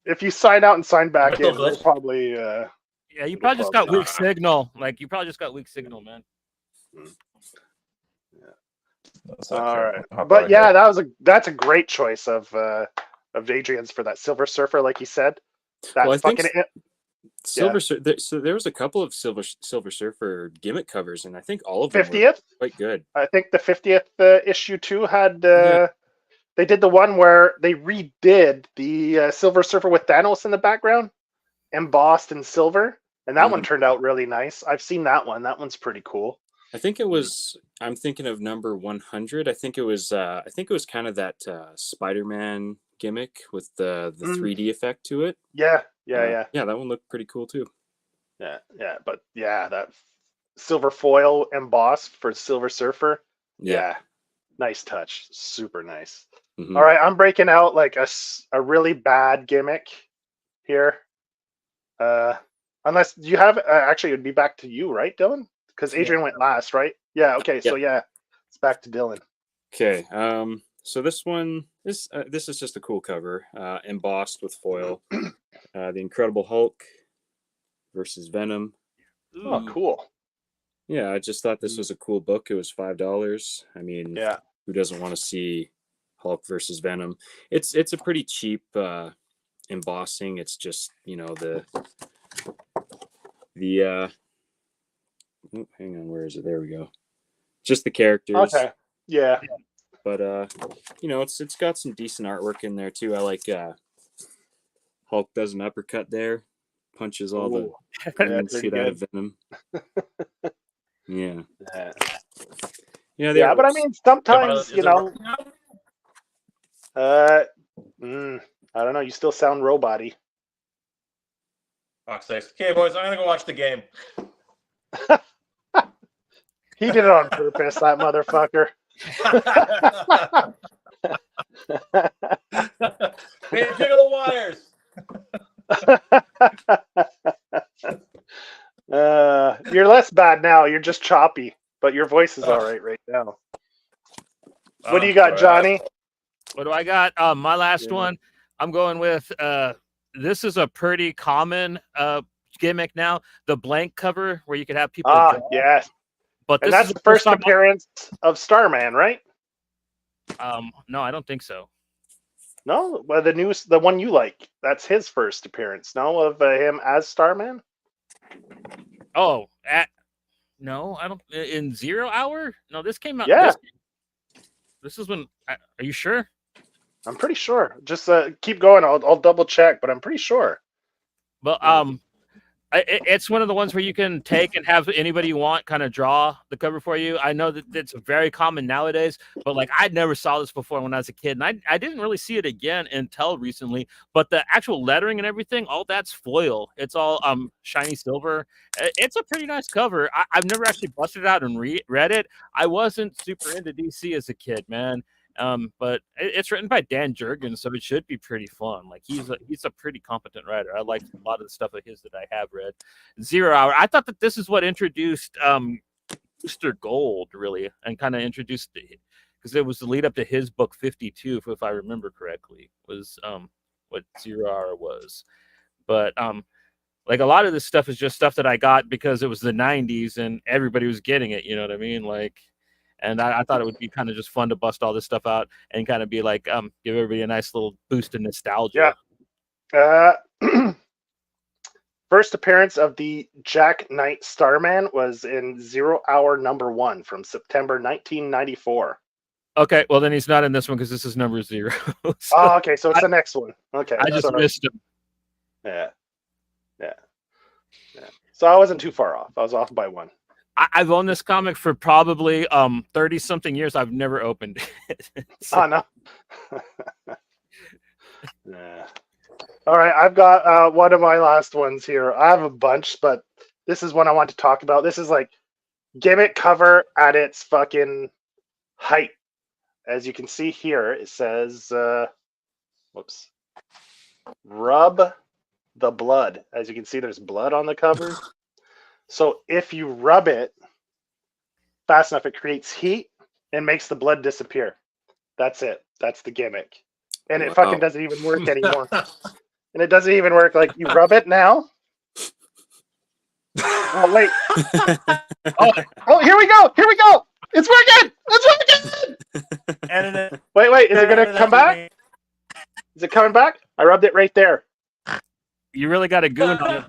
If you sign out and sign back in, we'll probably. Yeah, you probably just got weak signal. Like, you probably just got weak signal, man. All right, but yeah, that's a great choice of Adrian's for that Silver Surfer, like you said. That fucking Silver Surfer. So there was a couple of Silver Surfer gimmick covers, and I think all of them 50th were quite good. I think the 50th issue too had. They did the one where they redid the Silver Surfer with Thanos in the background, embossed in silver, and that one turned out really nice. I've seen that one. That one's pretty cool. I think it was. I'm thinking of number 100. I think it was kind of that Spider-Man gimmick with the 3D effect to it. Yeah. Yeah, that one looked pretty cool too. Yeah, but yeah, that silver foil embossed for Silver Surfer. Yeah, nice touch, super nice. All right, I'm breaking out like a really bad gimmick here. Unless you have actually, it would be back to you, right, Dylan? Because Adrian went last, right? Yeah. Okay. So yeah, it's back to Dylan. Okay. So this one, this is just a cool cover, embossed with foil. The Incredible Hulk versus Venom. Oh, cool. Yeah, I just thought this was a cool book. It was $5. I mean, who doesn't want to see Hulk versus Venom? It's a pretty cheap embossing. It's just, you know, the hang on, where is it? There we go. Just the characters. Okay. Yeah. But you know, it's got some decent artwork in there too. I like Hulk does an uppercut there, punches all the see that of Venom. Yeah. Yeah, but I mean, sometimes, you know, I don't know. You still sound robot-y. Fuck's sakes. Okay, boys, I'm gonna go watch the game. He did it on purpose, that motherfucker. Hey, jiggle the wires. You're less bad now. You're just choppy, but your voice is all right now. What do you got, Johnny? What do I got? My last one, I'm going with this is a pretty common gimmick now. The blank cover where you could have people. Yes. But And this that's is the first time appearance of Starman, right? No, I don't think so. No, well, the one you like. That's his first appearance. No, of him as Starman. Oh, no, I don't. In 0 Hour? No, this came out. Yeah. This is when. Are you sure? I'm pretty sure. Just keep going. I'll double check, but I'm pretty sure. Well, it's one of the ones where you can take and have anybody you want kind of draw the cover for you. I know that it's very common nowadays, but like I never saw this before when I was a kid, and I didn't really see it again until recently. But the actual lettering and everything, all that's foil. It's all shiny silver. It's a pretty nice cover. I've never actually busted it out and read it. I wasn't super into DC as a kid, man. But it's written by Dan Jurgens, so it should be pretty fun. Like he's a pretty competent writer. I like a lot of the stuff of his that I have read. 0 Hour. I thought that this is what introduced Booster Gold, really, and kind of introduced it because it was the lead up to his book 52, if I remember correctly, was what 0 Hour was. But like a lot of this stuff is just stuff that I got because it was the 90s and everybody was getting it. You know what I mean? Like. And I thought it would be kind of just fun to bust all this stuff out and kind of be like, give everybody a nice little boost of nostalgia. Yeah. First appearance of the Jack Knight Starman was in 0 Hour #1 from September 1994. Okay, well then he's not in this one because this is number 0. So oh, okay, so it's the next one. Okay, I just missed him. Yeah. So I wasn't too far off. I was off by one. I've owned this comic for probably 30-something years. I've never opened it. So. Oh, no. Yeah. All right, I've got one of my last ones here. I have a bunch, but this is one I want to talk about. This is like gimmick cover at its fucking height. As you can see here, it says, whoops, rub the blood. As you can see, there's blood on the cover. So if you rub it fast enough, it creates heat and makes the blood disappear. That's it. That's the gimmick. And it fucking doesn't even work anymore. And it doesn't even work. Like, you rub it now. Oh, wait. Oh, here we go. Here we go. It's working. It's working. Wait. Is it going to come back? Is it coming back? I rubbed it right there. You really got a goon on it.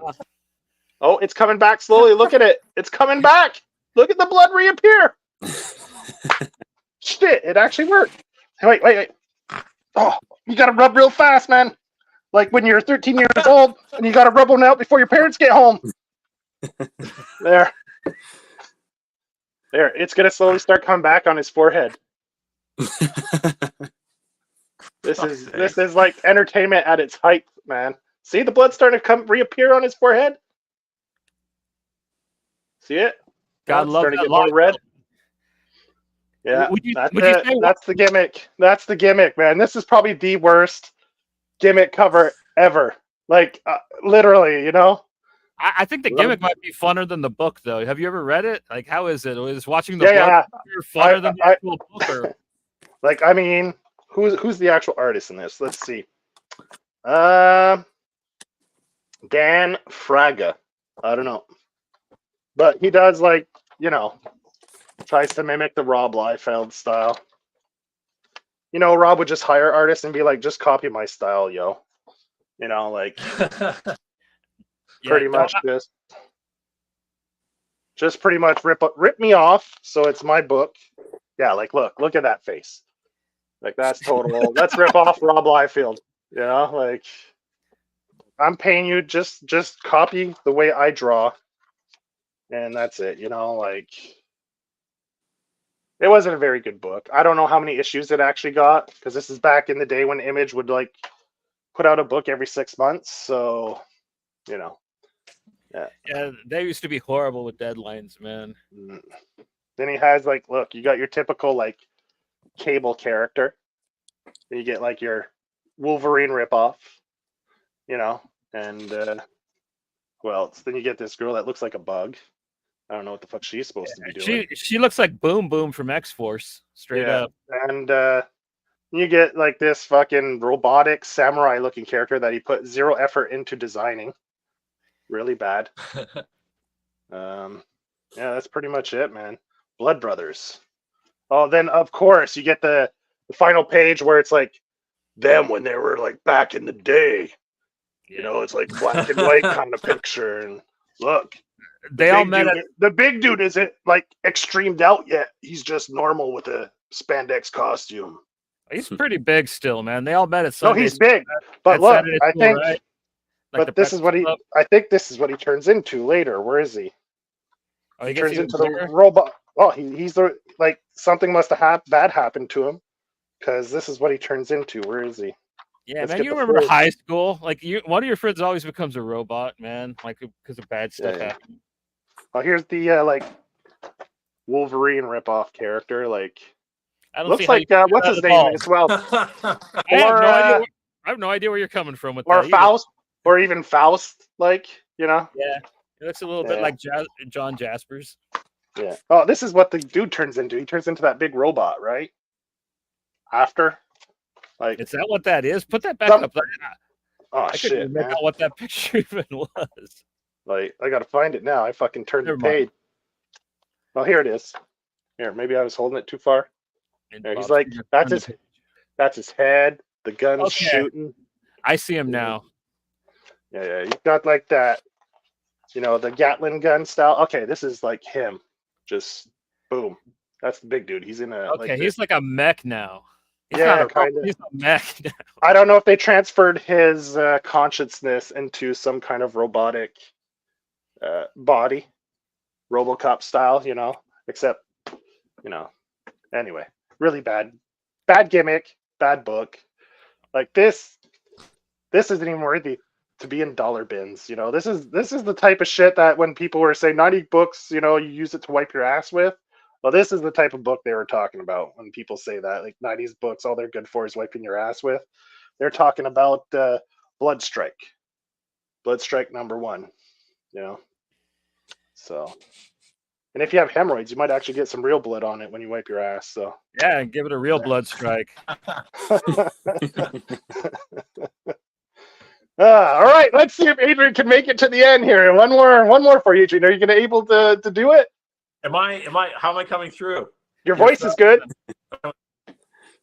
Oh, it's coming back slowly. Look at it. It's coming back. Look at the blood reappear. Shit, it actually worked. Wait. Oh, you got to rub real fast, man. Like when you're 13 years old and you got to rub one out before your parents get home. There. It's going to slowly start coming back on his forehead. This is like entertainment at its height, man. See the blood starting to reappear on his forehead? See it? God love starting that to get more red. Yeah, that's the gimmick. That's the gimmick, man. This is probably the worst gimmick cover ever. Like, literally, you know? I think the gimmick might be funner than the book, though. Have you ever read it? Like, how is it? Is watching the book funner than the actual book? Or... Like, I mean, who's the actual artist in this? Let's see. Dan Fraga. I don't know. But he does, like, you know, tries to mimic the Rob Liefeld style. You know, Rob would just hire artists and be like, just copy my style, yo. You know, like, pretty much just pretty much rip me off, so it's my book. Yeah, like, look at that face. Like, that's total. Let's rip off Rob Liefeld. You know, like, I'm paying you, just copy the way I draw. And that's it, you know, like, it wasn't a very good book. I don't know how many issues it actually got, because this is back in the day when Image would, like, put out a book every 6 months, so, you know. Yeah, they used to be horrible with deadlines, man. Then he has, like, look, you got your typical, like, Cable character. You get, like, your Wolverine ripoff, you know, and, well, then you get this girl that looks like a bug. I don't know what the fuck she's supposed to be doing. She looks like Boom Boom from X-Force, straight up. And you get like this fucking robotic samurai looking character that he put zero effort into designing. Really bad. Yeah, that's pretty much it, man. Blood Brothers. Oh, then of course you get the final page where it's like them when they were like back in the day. You know, it's like black and white kind of picture. And look, They all met at the big dude isn't like extremed out yet. He's just normal with a spandex costume. He's pretty big still, man. They all met at No, Sunday. he's big. But at look, Saturday I school, think right? but this is what I think this is what he turns into later. Where is he? Oh, He turns into the robot. Oh, he's the like something must have bad happened to him because this is what he turns into. Where is he? Yeah, Let's man. get You the remember full- high school? Like one of your friends always becomes a robot, man. Like because of bad stuff Yeah. happening. Oh, here's the like Wolverine ripoff character. Like I don't looks see how like you can do what's that his at name all. as well, I have no idea where you're coming from with or that. Faust, or even Faust. Like Yeah, it looks a little bit like John Jaspers. Yeah. Oh, this is what the dude turns into. He turns into that big robot, right? After, like, Is that what that is? Put that back up. oh I couldn't shit, even make man. out what that picture even was. Like, I gotta find it now. I fucking turned the Never mind. page. Oh, here it is. Here, maybe I was holding it too far. And There, he's Bob's like, finger that's on his, the page. that's his head. The gun's Okay. shooting. I see him now. Yeah. He's got like that, you know, the Gatling gun style. Okay, this is like him. Just boom. That's the big dude. He's in a Okay, he's like a mech now. He's Yeah, not a kinda. He's a mech now. I don't know if they transferred his consciousness into some kind of robotic body, RoboCop style, you know. Except, you know, anyway, really bad gimmick, bad book. Like this isn't even worthy to be in dollar bins. You know, this is the type of shit that when people were saying 90 books, you know, you use it to wipe your ass with. Well, this is the type of book they were talking about when people say that, like 90s books, all they're good for is wiping your ass with. They're talking about Bloodstrike #1, you know. So, and if you have hemorrhoids, you might actually get some real blood on it when you wipe your ass. So, Yeah, and give it a real blood strike. all right, let's see if Adrian can make it to the end here. One more for you, Adrian. Are you going to able to do it? How am I coming through? Your voice is good.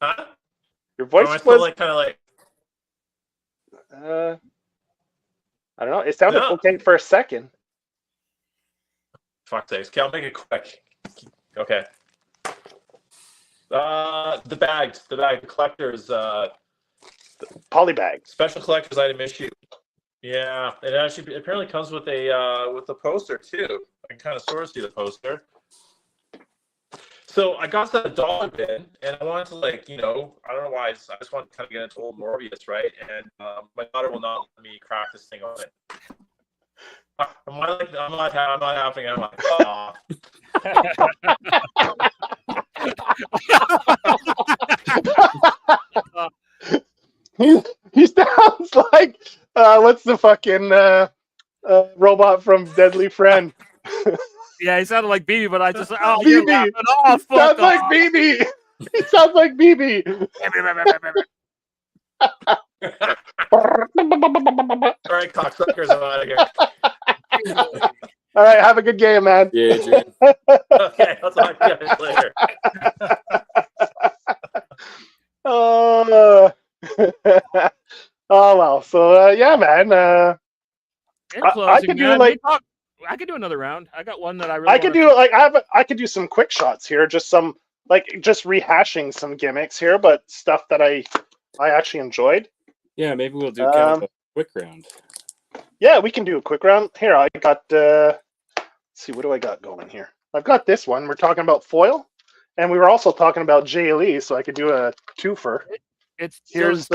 Huh? Your voice Am I was still like kind of like I don't know. It sounded No. okay for a second. fuck sakes? Okay, I'll make it quick. Okay. The collector's Polybag. special collector's item issue. Yeah, it actually apparently comes with the poster too. I can kind of sort of see the poster. So I got that dollar bin, and I wanted to I don't know why. I just want to kind of get into old Morbius, right? And my daughter will not let me crack this thing open. I'm not having. I'm like, oh. He sounds like what's the fucking robot from Deadly Friend? Yeah, he sounded like BB, but I just BB. you're laughing off. Sounds like BB. He sounds like BB. All right, cocksuckers, I'm out of here. All right, have a good game, man. Yeah, Adrian. Okay, I'll talk to you guys later. Oh well. So yeah, man. In I closing, could do, man, like- I could do another round. I got one that I really. I could do I could do some quick shots here, just some just rehashing some gimmicks here, but stuff that I actually enjoyed. Yeah, maybe we'll do kind of a quick round. Yeah, we can do a quick round. Here, I got let's see, what do I got going here? I've got this one. We're talking about foil, and we were also talking about JLE, so I could do a twofer. It's Here's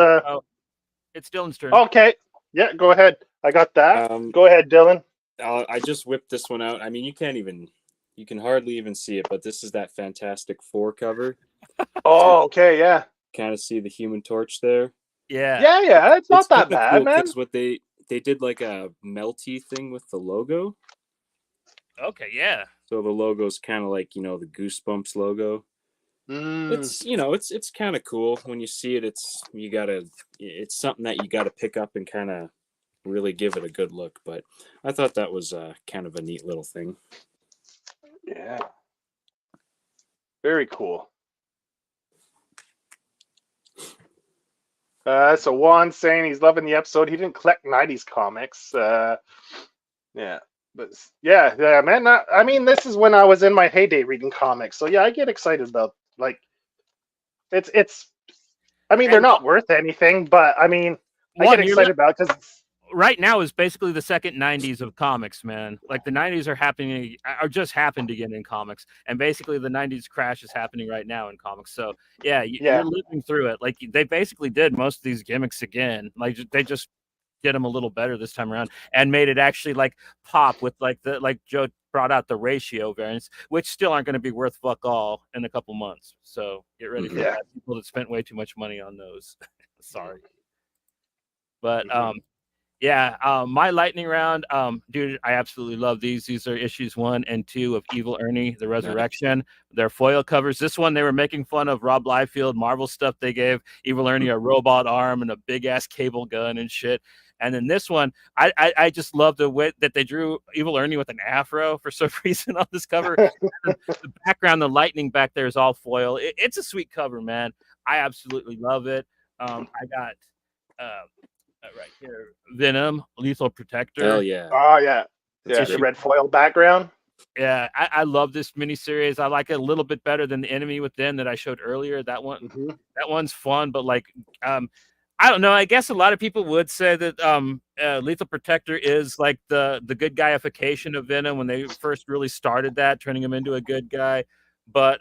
it's Dylan's turn. Okay. Yeah, go ahead. I got that. Go ahead, Dylan. I just whipped this one out. I mean, you can hardly even see it, but this is that Fantastic Four cover. Oh, okay, yeah. Kind of see the Human Torch there. Yeah. Yeah. It's not that kinda bad, cool man. 'cause what they did like a melty thing with the logo. Okay. Yeah. So the logo's kind of like, the Goosebumps logo. It's kind of cool when you see it. It's something that you gotta pick up and kind of really give it a good look. But I thought that was kind of a neat little thing. Yeah. Very cool. So Juan's saying he's loving the episode. He didn't collect 90s comics. Yeah. But yeah, man. I mean, this is when I was in my heyday reading comics. So yeah, I get excited about like it's. I mean, they're not worth anything, but I mean, I get excited about it because right now is basically the second 90s of comics, man. Like the 90s are just happened again in comics, and basically the 90s crash is happening right now in comics. So yeah, you're living through it. Like they basically did most of these gimmicks again. Like they just did them a little better this time around and made it actually like pop with like Joe brought out the ratio variants, which still aren't going to be worth fuck all in a couple months. So get ready for that. People that spent way too much money on those. Sorry. But my lightning round, dude, I absolutely love these. These are issues 1 and 2 of Evil Ernie, The Resurrection. They're foil covers. This one, they were making fun of Rob Liefeld Marvel stuff. They gave Evil Ernie a robot arm and a big ass cable gun and shit. And then this one, I just love the way that they drew Evil Ernie with an afro for some reason on this cover. The background, the lightning back there is all foil. It's a sweet cover, man. I absolutely love it. I got right here, Venom, Lethal Protector. Hell yeah. Oh yeah. Yeah, the red foil background. Yeah, I love this miniseries. I like it a little bit better than the Enemy Within that I showed earlier. That one's fun, but like I don't know. I guess a lot of people would say that Lethal Protector is like the good guyification of Venom when they first really started that, turning him into a good guy. But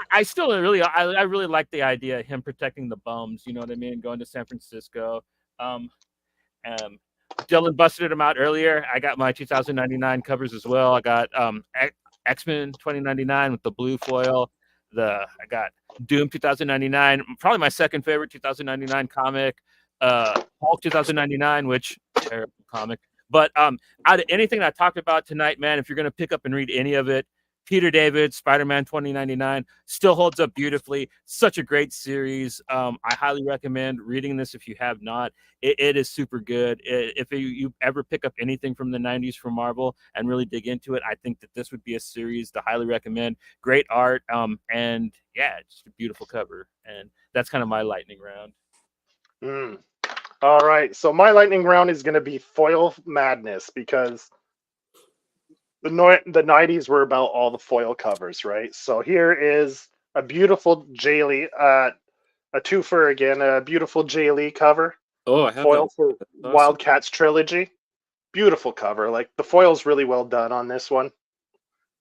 I still really like the idea of him protecting the bums. You know what I mean? Going to San Francisco. Dylan busted him out earlier. I got my 2099 covers as well. I got X-Men 2099 with the blue foil. I got Doom 2099, probably my second favorite 2099 comic. Hulk 2099, which terrible comic. But out of anything I talked about tonight, man, if you're gonna pick up and read any of it, Peter David, Spider-Man 2099 still holds up beautifully. Such a great series. I highly recommend reading this if you have not. It is super good. If you ever pick up anything from the 90s from Marvel and really dig into it, I think that this would be a series to highly recommend. Great art, and yeah, just a beautiful cover. And that's kind of my lightning round. All right, so my lightning round is going to be foil madness because the 90s were about all the foil covers, right? So here is a beautiful Jay Lee, a twofer again, a beautiful Jay Lee cover. Oh, I have foil for awesome. Wildcats trilogy. Beautiful cover. Like the foil's really well done on this one.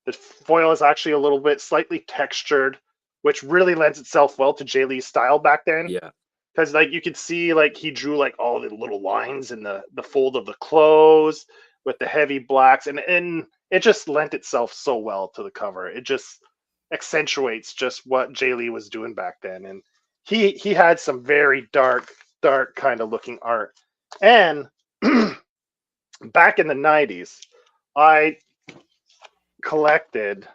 The foil is actually a little bit slightly textured, which really lends itself well to Jay Lee's style back then. Yeah. Because like you could see like he drew like all the little lines in the fold of the clothes with the heavy blacks, and it just lent itself so well to the cover. It just accentuates just what Jay Lee was doing back then. And he had some very dark kind of looking art. And back in the 90s, I collected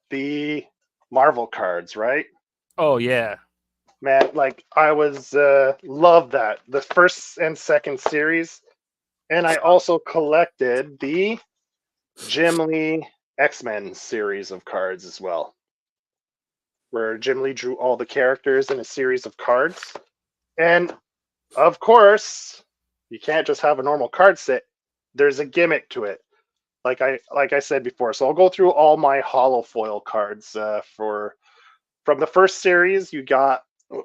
the Marvel cards, right? Oh yeah. Man, like I was loved that. The first and second series. And I also collected the Jim Lee X-Men series of cards as well, where Jim Lee drew all the characters in a series of cards. And of course, you can't just have a normal card set. There's a gimmick to it, like I said before. So I'll go through all my holo foil cards. From the first series, you got the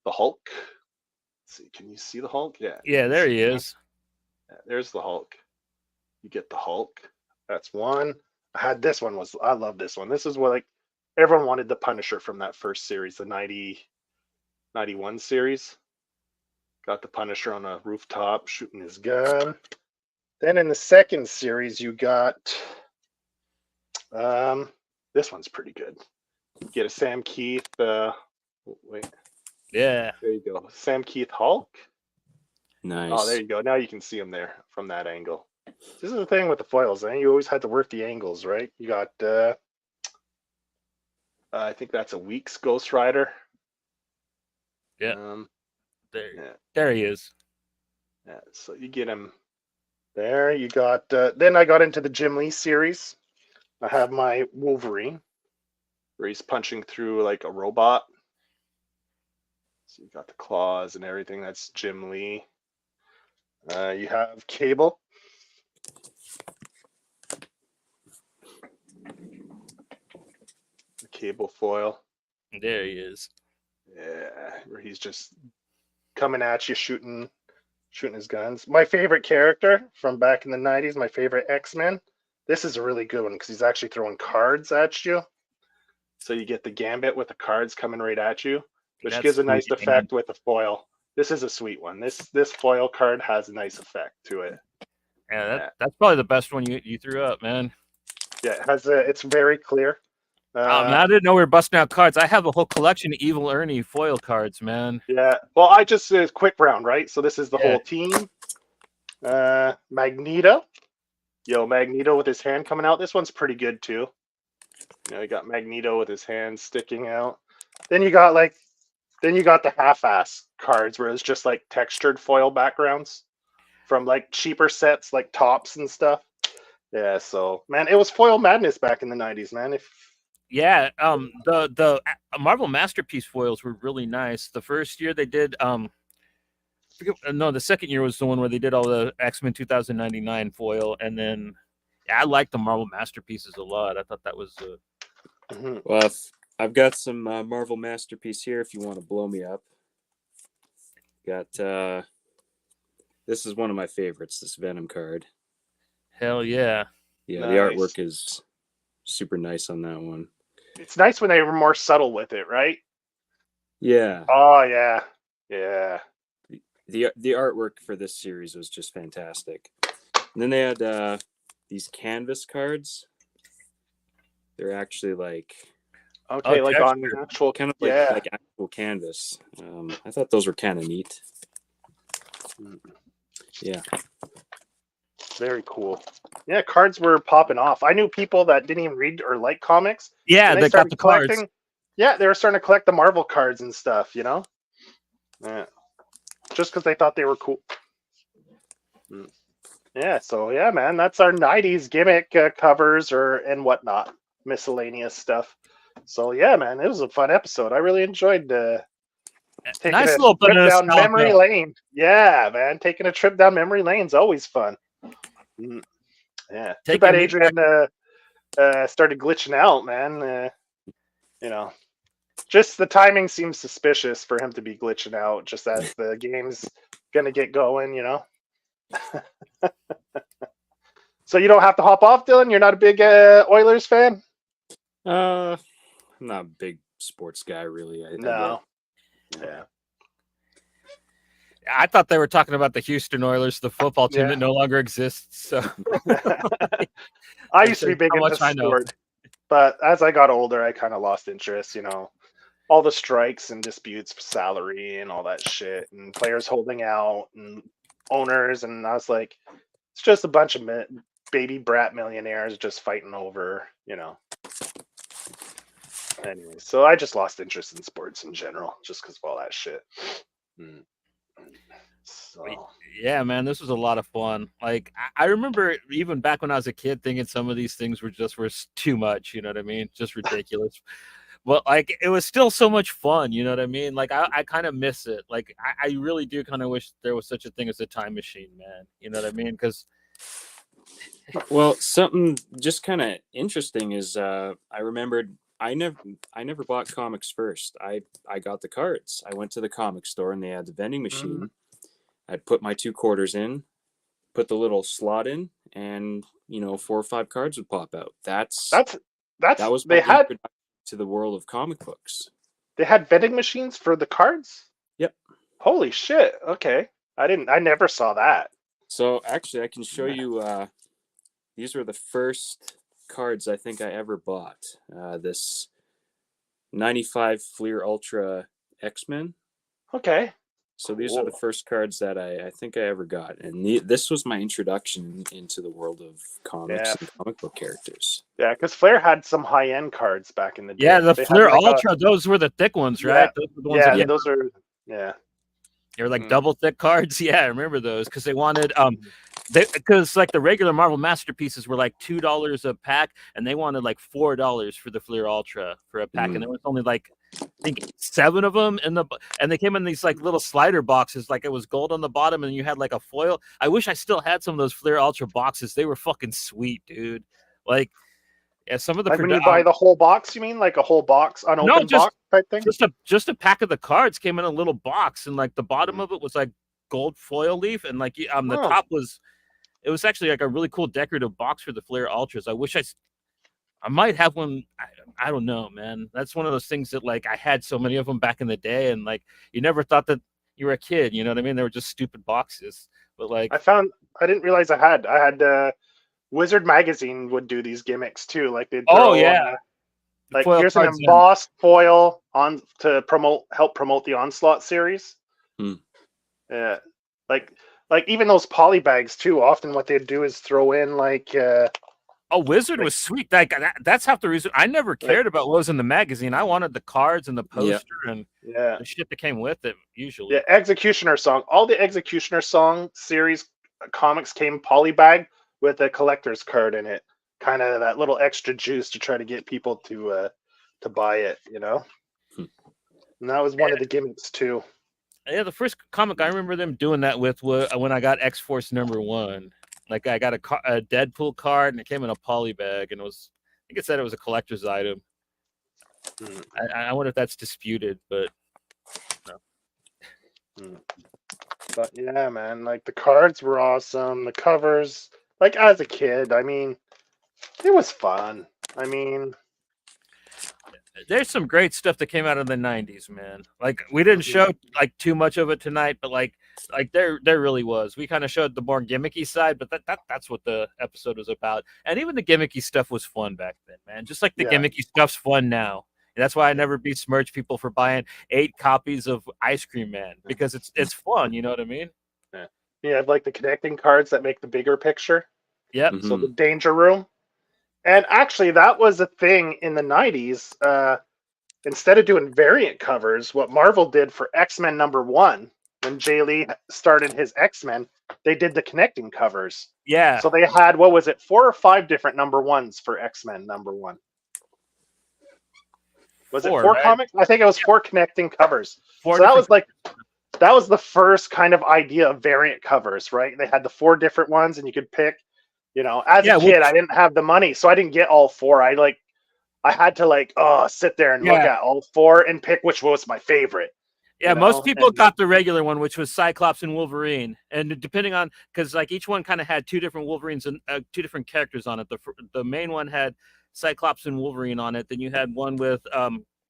Hulk. Let's see, can you see the Hulk? Yeah, there he is. There's the Hulk. You get the Hulk. That's one. I had this one. I love this one. This is what like everyone wanted the Punisher from that first series, the 91 series. Got the Punisher on a rooftop shooting his gun. Then in the second series, you got this one's pretty good. You get a Sam Keith. Wait. Yeah. There you go. Sam Keith Hulk. Nice. Oh, there you go. Now you can see him there from that angle. This is the thing with the foils, eh? You always had to work the angles, right? You got, I think that's a Weeks Ghost Rider. Yeah. There he is. Yeah, so you get him there. You got, then I got into the Jim Lee series. I have my Wolverine. where he's punching through like a robot. So you got the claws and everything. That's Jim Lee. You have Cable. The Cable foil. There he is. Yeah, where he's just coming at you, shooting his guns. My favorite character from back in the 90s, my favorite X-Men. This is a really good one because he's actually throwing cards at you. So you get the Gambit with the cards coming right at you, which gives a nice effect with the foil. This is a sweet one. This foil card has a nice effect to it. Yeah, that's probably the best one you threw up, man. Yeah, it has it's very clear. Man, I didn't know we were busting out cards. I have a whole collection of Evil Ernie foil cards, man. Yeah. Well, I just quick round, right? So this is the whole team. Magneto. Magneto with his hand coming out. This one's pretty good too. You got Magneto with his hand sticking out. Then you got the half-ass cards where it's just like textured foil backgrounds from like cheaper sets like Tops and stuff. Yeah, so man, it was foil madness back in the 90s, man. Yeah, the Marvel Masterpiece foils were really nice. The first year they did the second year was the one where they did all the X-Men 2099 foil, and then I liked the Marvel Masterpieces a lot. I thought that was Well, I've got some Marvel Masterpiece here if you want to blow me up. Got this is one of my favorites, this Venom card. Hell yeah. Yeah, nice. The artwork is super nice on that one. It's nice when they were more subtle with it, right? Yeah. Oh yeah. Yeah. The artwork for this series was just fantastic. And then they had these canvas cards. They're actually like like on actual kind of like actual canvas. I thought those were kind of neat. Yeah. Very cool. Yeah, cards were popping off. I knew people that didn't even read or like comics. Yeah, they got the cards. Yeah, they were starting to collect the Marvel cards and stuff, Yeah. Just because they thought they were cool. Yeah, so yeah, man, that's our 90s gimmick covers and whatnot. Miscellaneous stuff. So yeah, man, it was a fun episode. I really enjoyed taking nice a little trip down memory lane. Yeah, man, taking a trip down memory lane is always fun. Yeah, too bad Adrian started glitching out, man. Just the timing seems suspicious for him to be glitching out just as the game's gonna get going. So you don't have to hop off, Dylan. You're not a big Oilers fan. I'm not a big sports guy, really. No. Yeah. I thought they were talking about the Houston Oilers, the football team that no longer exists. So I used to be big into sport, but as I got older, I kind of lost interest. All the strikes and disputes, salary, and all that shit, and players holding out, and owners, and I was like, it's just a bunch of baby brat millionaires just fighting over, Anyway, so I just lost interest in sports in general, just because of all that shit. So. Yeah, man, this was a lot of fun. Like, I remember even back when I was a kid thinking some of these things were too much, you know what I mean? Just ridiculous. But like, it was still so much fun, you know what I mean? Like, I kind of miss it. Like, I really do kind of wish there was such a thing as a time machine, man. You know what I mean? Because well, something just kind of interesting is I remembered I never bought comics first. I got the cards. I went to the comic store and they had the vending machine. I'd put my 2 quarters in, put the little slot in, and 4 or 5 cards would pop out. That was my introduction to the world of comic books. They had vending machines for the cards? Yep. Holy shit. Okay. I never saw that. So actually I can show you these were the first cards I think I ever bought. This 95 Fleer Ultra X-Men. Okay. So these are the first cards that I think I ever got. And this was my introduction into the world of comics and comic book characters. Yeah, because Flair had some high-end cards back in the day. Yeah, the Fleer Ultra, those were the thick ones, right? Yeah, those were the ones those are, yeah. They were like double thick cards. Yeah, I remember those because they wanted because like the regular Marvel masterpieces were like $2 a pack, and they wanted like $4 for the Fleer Ultra for a pack, and there was only like I think 7 of them and they came in these like little slider boxes, like it was gold on the bottom, and you had like a foil. I wish I still had some of those Fleer Ultra boxes. They were fucking sweet, dude. Like, yeah, some of the Like when you buy the whole box, you mean like a whole box, unopened box type thing? Just a pack of the cards came in a little box, and like the bottom of it was like gold foil leaf, and like the top was. It was actually like a really cool decorative box for the Fleer Ultras. I wish I might have one. I don't know, man. That's one of those things that like I had so many of them back in the day, and like you never thought that you were a kid. You know what I mean? They were just stupid boxes. But like I didn't realize I had Wizard Magazine would do these gimmicks too. Like they'd throw, like here's an embossed foil on to help promote the Onslaught series. Yeah, like even those poly bags too. Often what they'd do is throw in like Wizard was sweet. Like that's half the reason I never cared about what was in the magazine. I wanted the cards and the poster and the shit that came with it. Usually, Executioner Song. All the Executioner Song series comics came poly bag with a collector's card in it. Kind of that little extra juice to try to get people to buy it. You know, and that was one of the gimmicks too. Yeah, the first comic I remember them doing that with was when I got X-Force #1. Like I got a Deadpool card, and it came in a poly bag, and I think it said it was a collector's item. I wonder if that's disputed, but no. But yeah, man, like the cards were awesome. The covers, like as a kid, I mean, it was fun. I mean, there's some great stuff that came out of the 90s, man. Like we didn't show like too much of it tonight, but like there really was. We kind of showed the more gimmicky side, but that's what the episode was about. And even the gimmicky stuff was fun back then, man. Just like the gimmicky stuff's fun now. And that's why I never besmirch people for buying 8 copies of Ice Cream Man, because it's fun, you know what I mean? Yeah. You have like the connecting cards that make the bigger picture. Yep. So the Danger Room. And actually, that was a thing in the 90s. Instead of doing variant covers, what Marvel did for X-Men #1, when Jay Lee started his X-Men, they did the connecting covers. Yeah. So they had, 4 or 5 different #1s for X-Men #1. Was it 4 right? comics? I think it was 4 connecting covers. So that was the first kind of idea of variant covers, right? They had the 4 different ones, and you could pick. You know, as a kid, I didn't have the money, so I didn't get all 4. I had to sit there and look at all 4 and pick which was my favorite. Yeah, most people got the regular one, which was Cyclops and Wolverine, and depending on because like each one kind of had 2 different Wolverines and 2 different characters on it. The main one had Cyclops and Wolverine on it. Then you had one with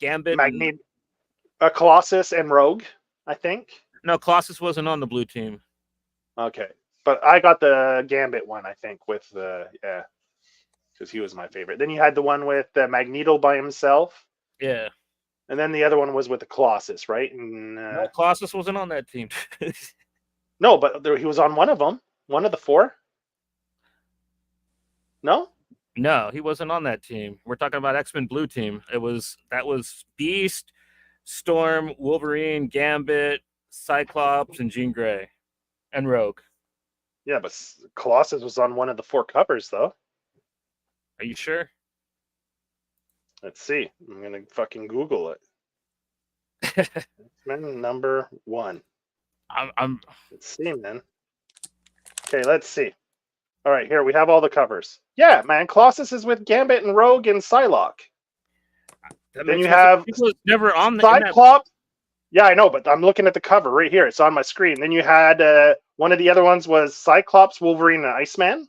Gambit, Colossus, and Rogue. I think. No, Colossus wasn't on the blue team. Okay. But I got the Gambit one, I think, with because he was my favorite. Then you had the one with Magneto by himself. Yeah. And then the other one was with the Colossus, right? And, no, Colossus wasn't on that team. No, but he was on one of them. One of the 4. No? No, he wasn't on that team. We're talking about X-Men Blue Team. That was Beast, Storm, Wolverine, Gambit, Cyclops, and Jean Grey, and Rogue. Yeah, but Colossus was on one of the 4 covers, though. Are you sure? Let's see. I'm gonna fucking Google it. X-Men #1. Let's see, man. Okay, let's see. All right, here we have all the covers. Yeah, man. Colossus is with Gambit and Rogue and Psylocke. Then you have never on the Cyclops. Yeah, I know, but I'm looking at the cover right here. It's on my screen. Then you had one of the other ones was Cyclops, Wolverine, and Iceman.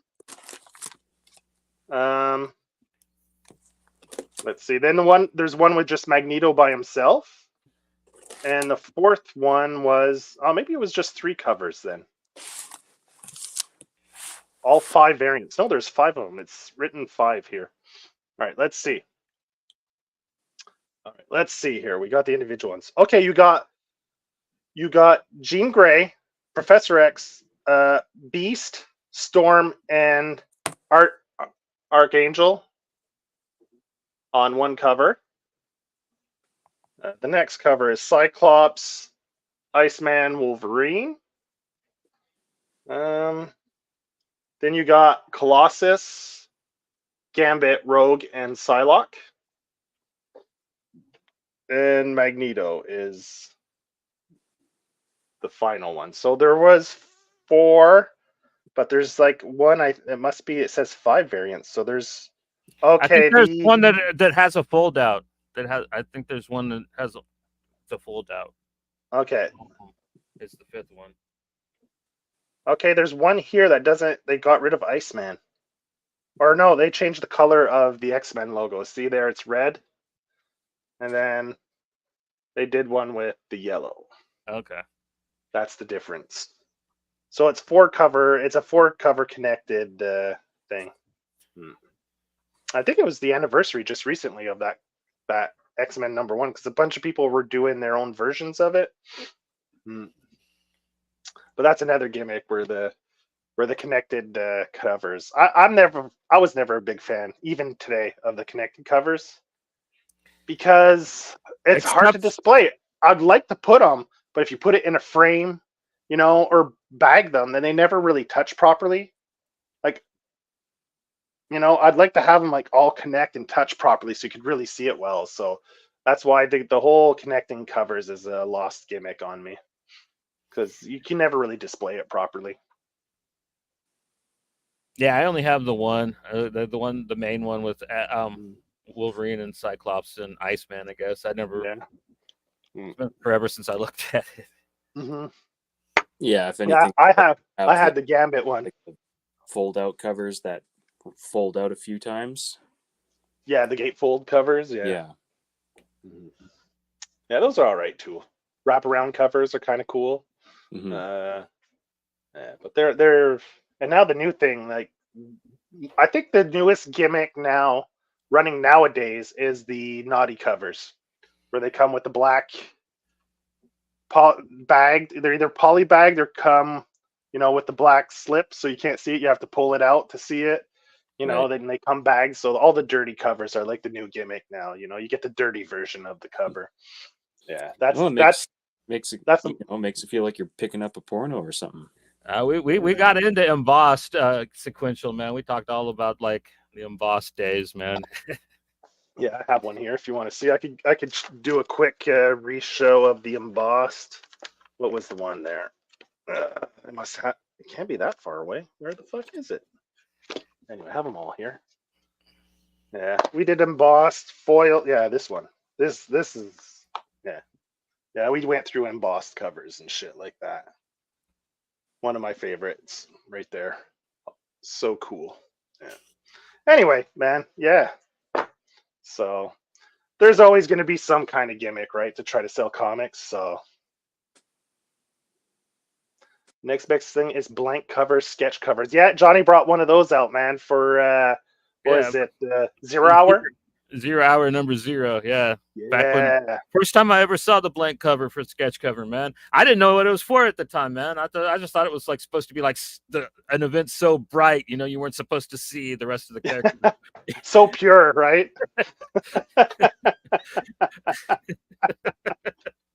Let's see. Then there's one with just Magneto by himself, and the 4th one was maybe it was just 3 covers then. All 5 variants. No, there's 5 of them. It's written 5 here. All right, let's see. All right, let's see here. We got the individual ones. Okay, you got Jean Grey, Professor X, Beast, Storm, and Archangel on one cover. The next cover is Cyclops, Iceman, Wolverine. Then you got Colossus, Gambit, Rogue, and Psylocke. And Magneto is the final one. So there was 4, but there's like one. It says 5 variants. So there's I think there's one that has a fold out. I think there's one that has the fold out. Okay. It's the 5th one. Okay, there's one here that doesn't. They got rid of Iceman. Or no, they changed the color of the X-Men logo. See there, it's red. And then they did one with the yellow. Okay. That's the difference. So it's 4 cover. It's a 4 cover connected thing. I think it was the anniversary just recently of that X-Men #1 because a bunch of people were doing their own versions of it. But that's another gimmick where the connected covers. I was never a big fan, even today, of the connected covers because it's hard to display. I'd like to put them, but if you put it in a frame, or bag them, then they never really touch properly. Like, I'd like to have them like all connect and touch properly so you could really see it well. So that's why the whole connecting covers is a lost gimmick on me because you can never really display it properly. Yeah, I only have the one, the main one with Wolverine and Cyclops and Iceman. I guess I never. Yeah. It's been forever since I looked at it. Mm-hmm. Yeah, if anything, I had the Gambit one. Like the fold-out covers that fold out a few times. Yeah, the gatefold covers. Yeah. Yeah, those are all right too. Wraparound covers are kind of cool. Mm-hmm. But they're and now the new thing, like I think the newest gimmick now running nowadays is the naughty covers, where they come with the black bagged. They're either poly bagged or come, with the black slip, so you can't see it. You have to pull it out to see it. Right. Then they come bagged. So all the dirty covers are like the new gimmick now. You get the dirty version of the cover. Yeah, makes it feel like you're picking up a porno or something. We got into embossed sequential, man. We talked all about like the embossed days, man. Yeah, I have one here if you want to see. I could do a quick re-show of the embossed. What was the one there? It can't be that far away. Where the fuck is it? Anyway, I have them all here. Yeah, we did embossed foil. Yeah, this one. This is yeah. We went through embossed covers and shit like that. One of my favorites, right there. So cool. Yeah. Anyway, man. Yeah. So there's always going to be some kind of gimmick, right, to try to sell comics. So next best thing is blank covers, sketch covers. Yeah, Johnny brought one of those out, man, for what is it? 0 Hour? 0 Hour number 0. Yeah. Back when first time I ever saw the blank cover for sketch cover, man. I didn't know what it was for at the time, man. I just thought it was like supposed to be like an event so bright, you weren't supposed to see the rest of the characters. So pure, right?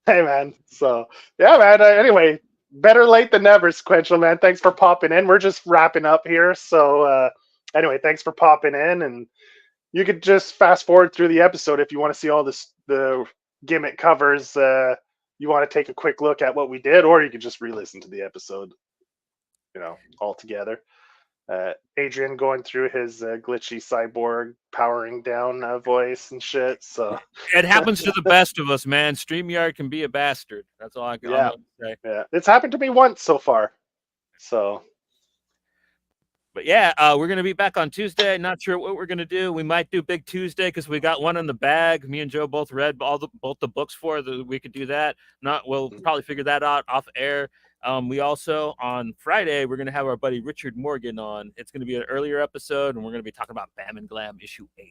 Hey, man. So yeah, man. Anyway, better late than never, Sequential, man. Thanks for popping in. We're just wrapping up here. So anyway, thanks for popping in, and you could just fast forward through the episode if you want to see all the gimmick covers. You want to take a quick look at what we did, or you could just re-listen to the episode, all together. Adrian going through his glitchy cyborg powering down voice and shit. So it happens to the best of us, man. StreamYard can be a bastard. That's all I can say. Yeah, it's happened to me once so far. So. But yeah, we're going to be back on Tuesday. Not sure what we're going to do. We might do Big Tuesday because we got one in the bag. Me and Joe both read both the books for that. We could do that. We'll probably figure that out off air. We also, on Friday, we're going to have our buddy Richard Morgan on. It's going to be an earlier episode, and we're going to be talking about Bam and Glam issue 8.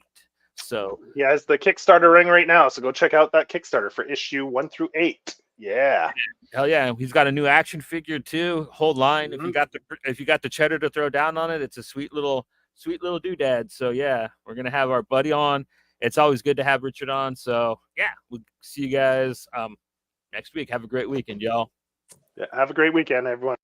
So yeah, it's the Kickstarter ring right now. So go check out that Kickstarter for issue 1 through 8. Yeah. Hell yeah. He's got a new action figure too. Whole line. Mm-hmm. If you got the cheddar to throw down on it, it's a sweet little doodad. So yeah, we're gonna have our buddy on. It's always good to have Richard on. So yeah, we'll see you guys next week. Have a great weekend, y'all. Yeah, have a great weekend, everyone.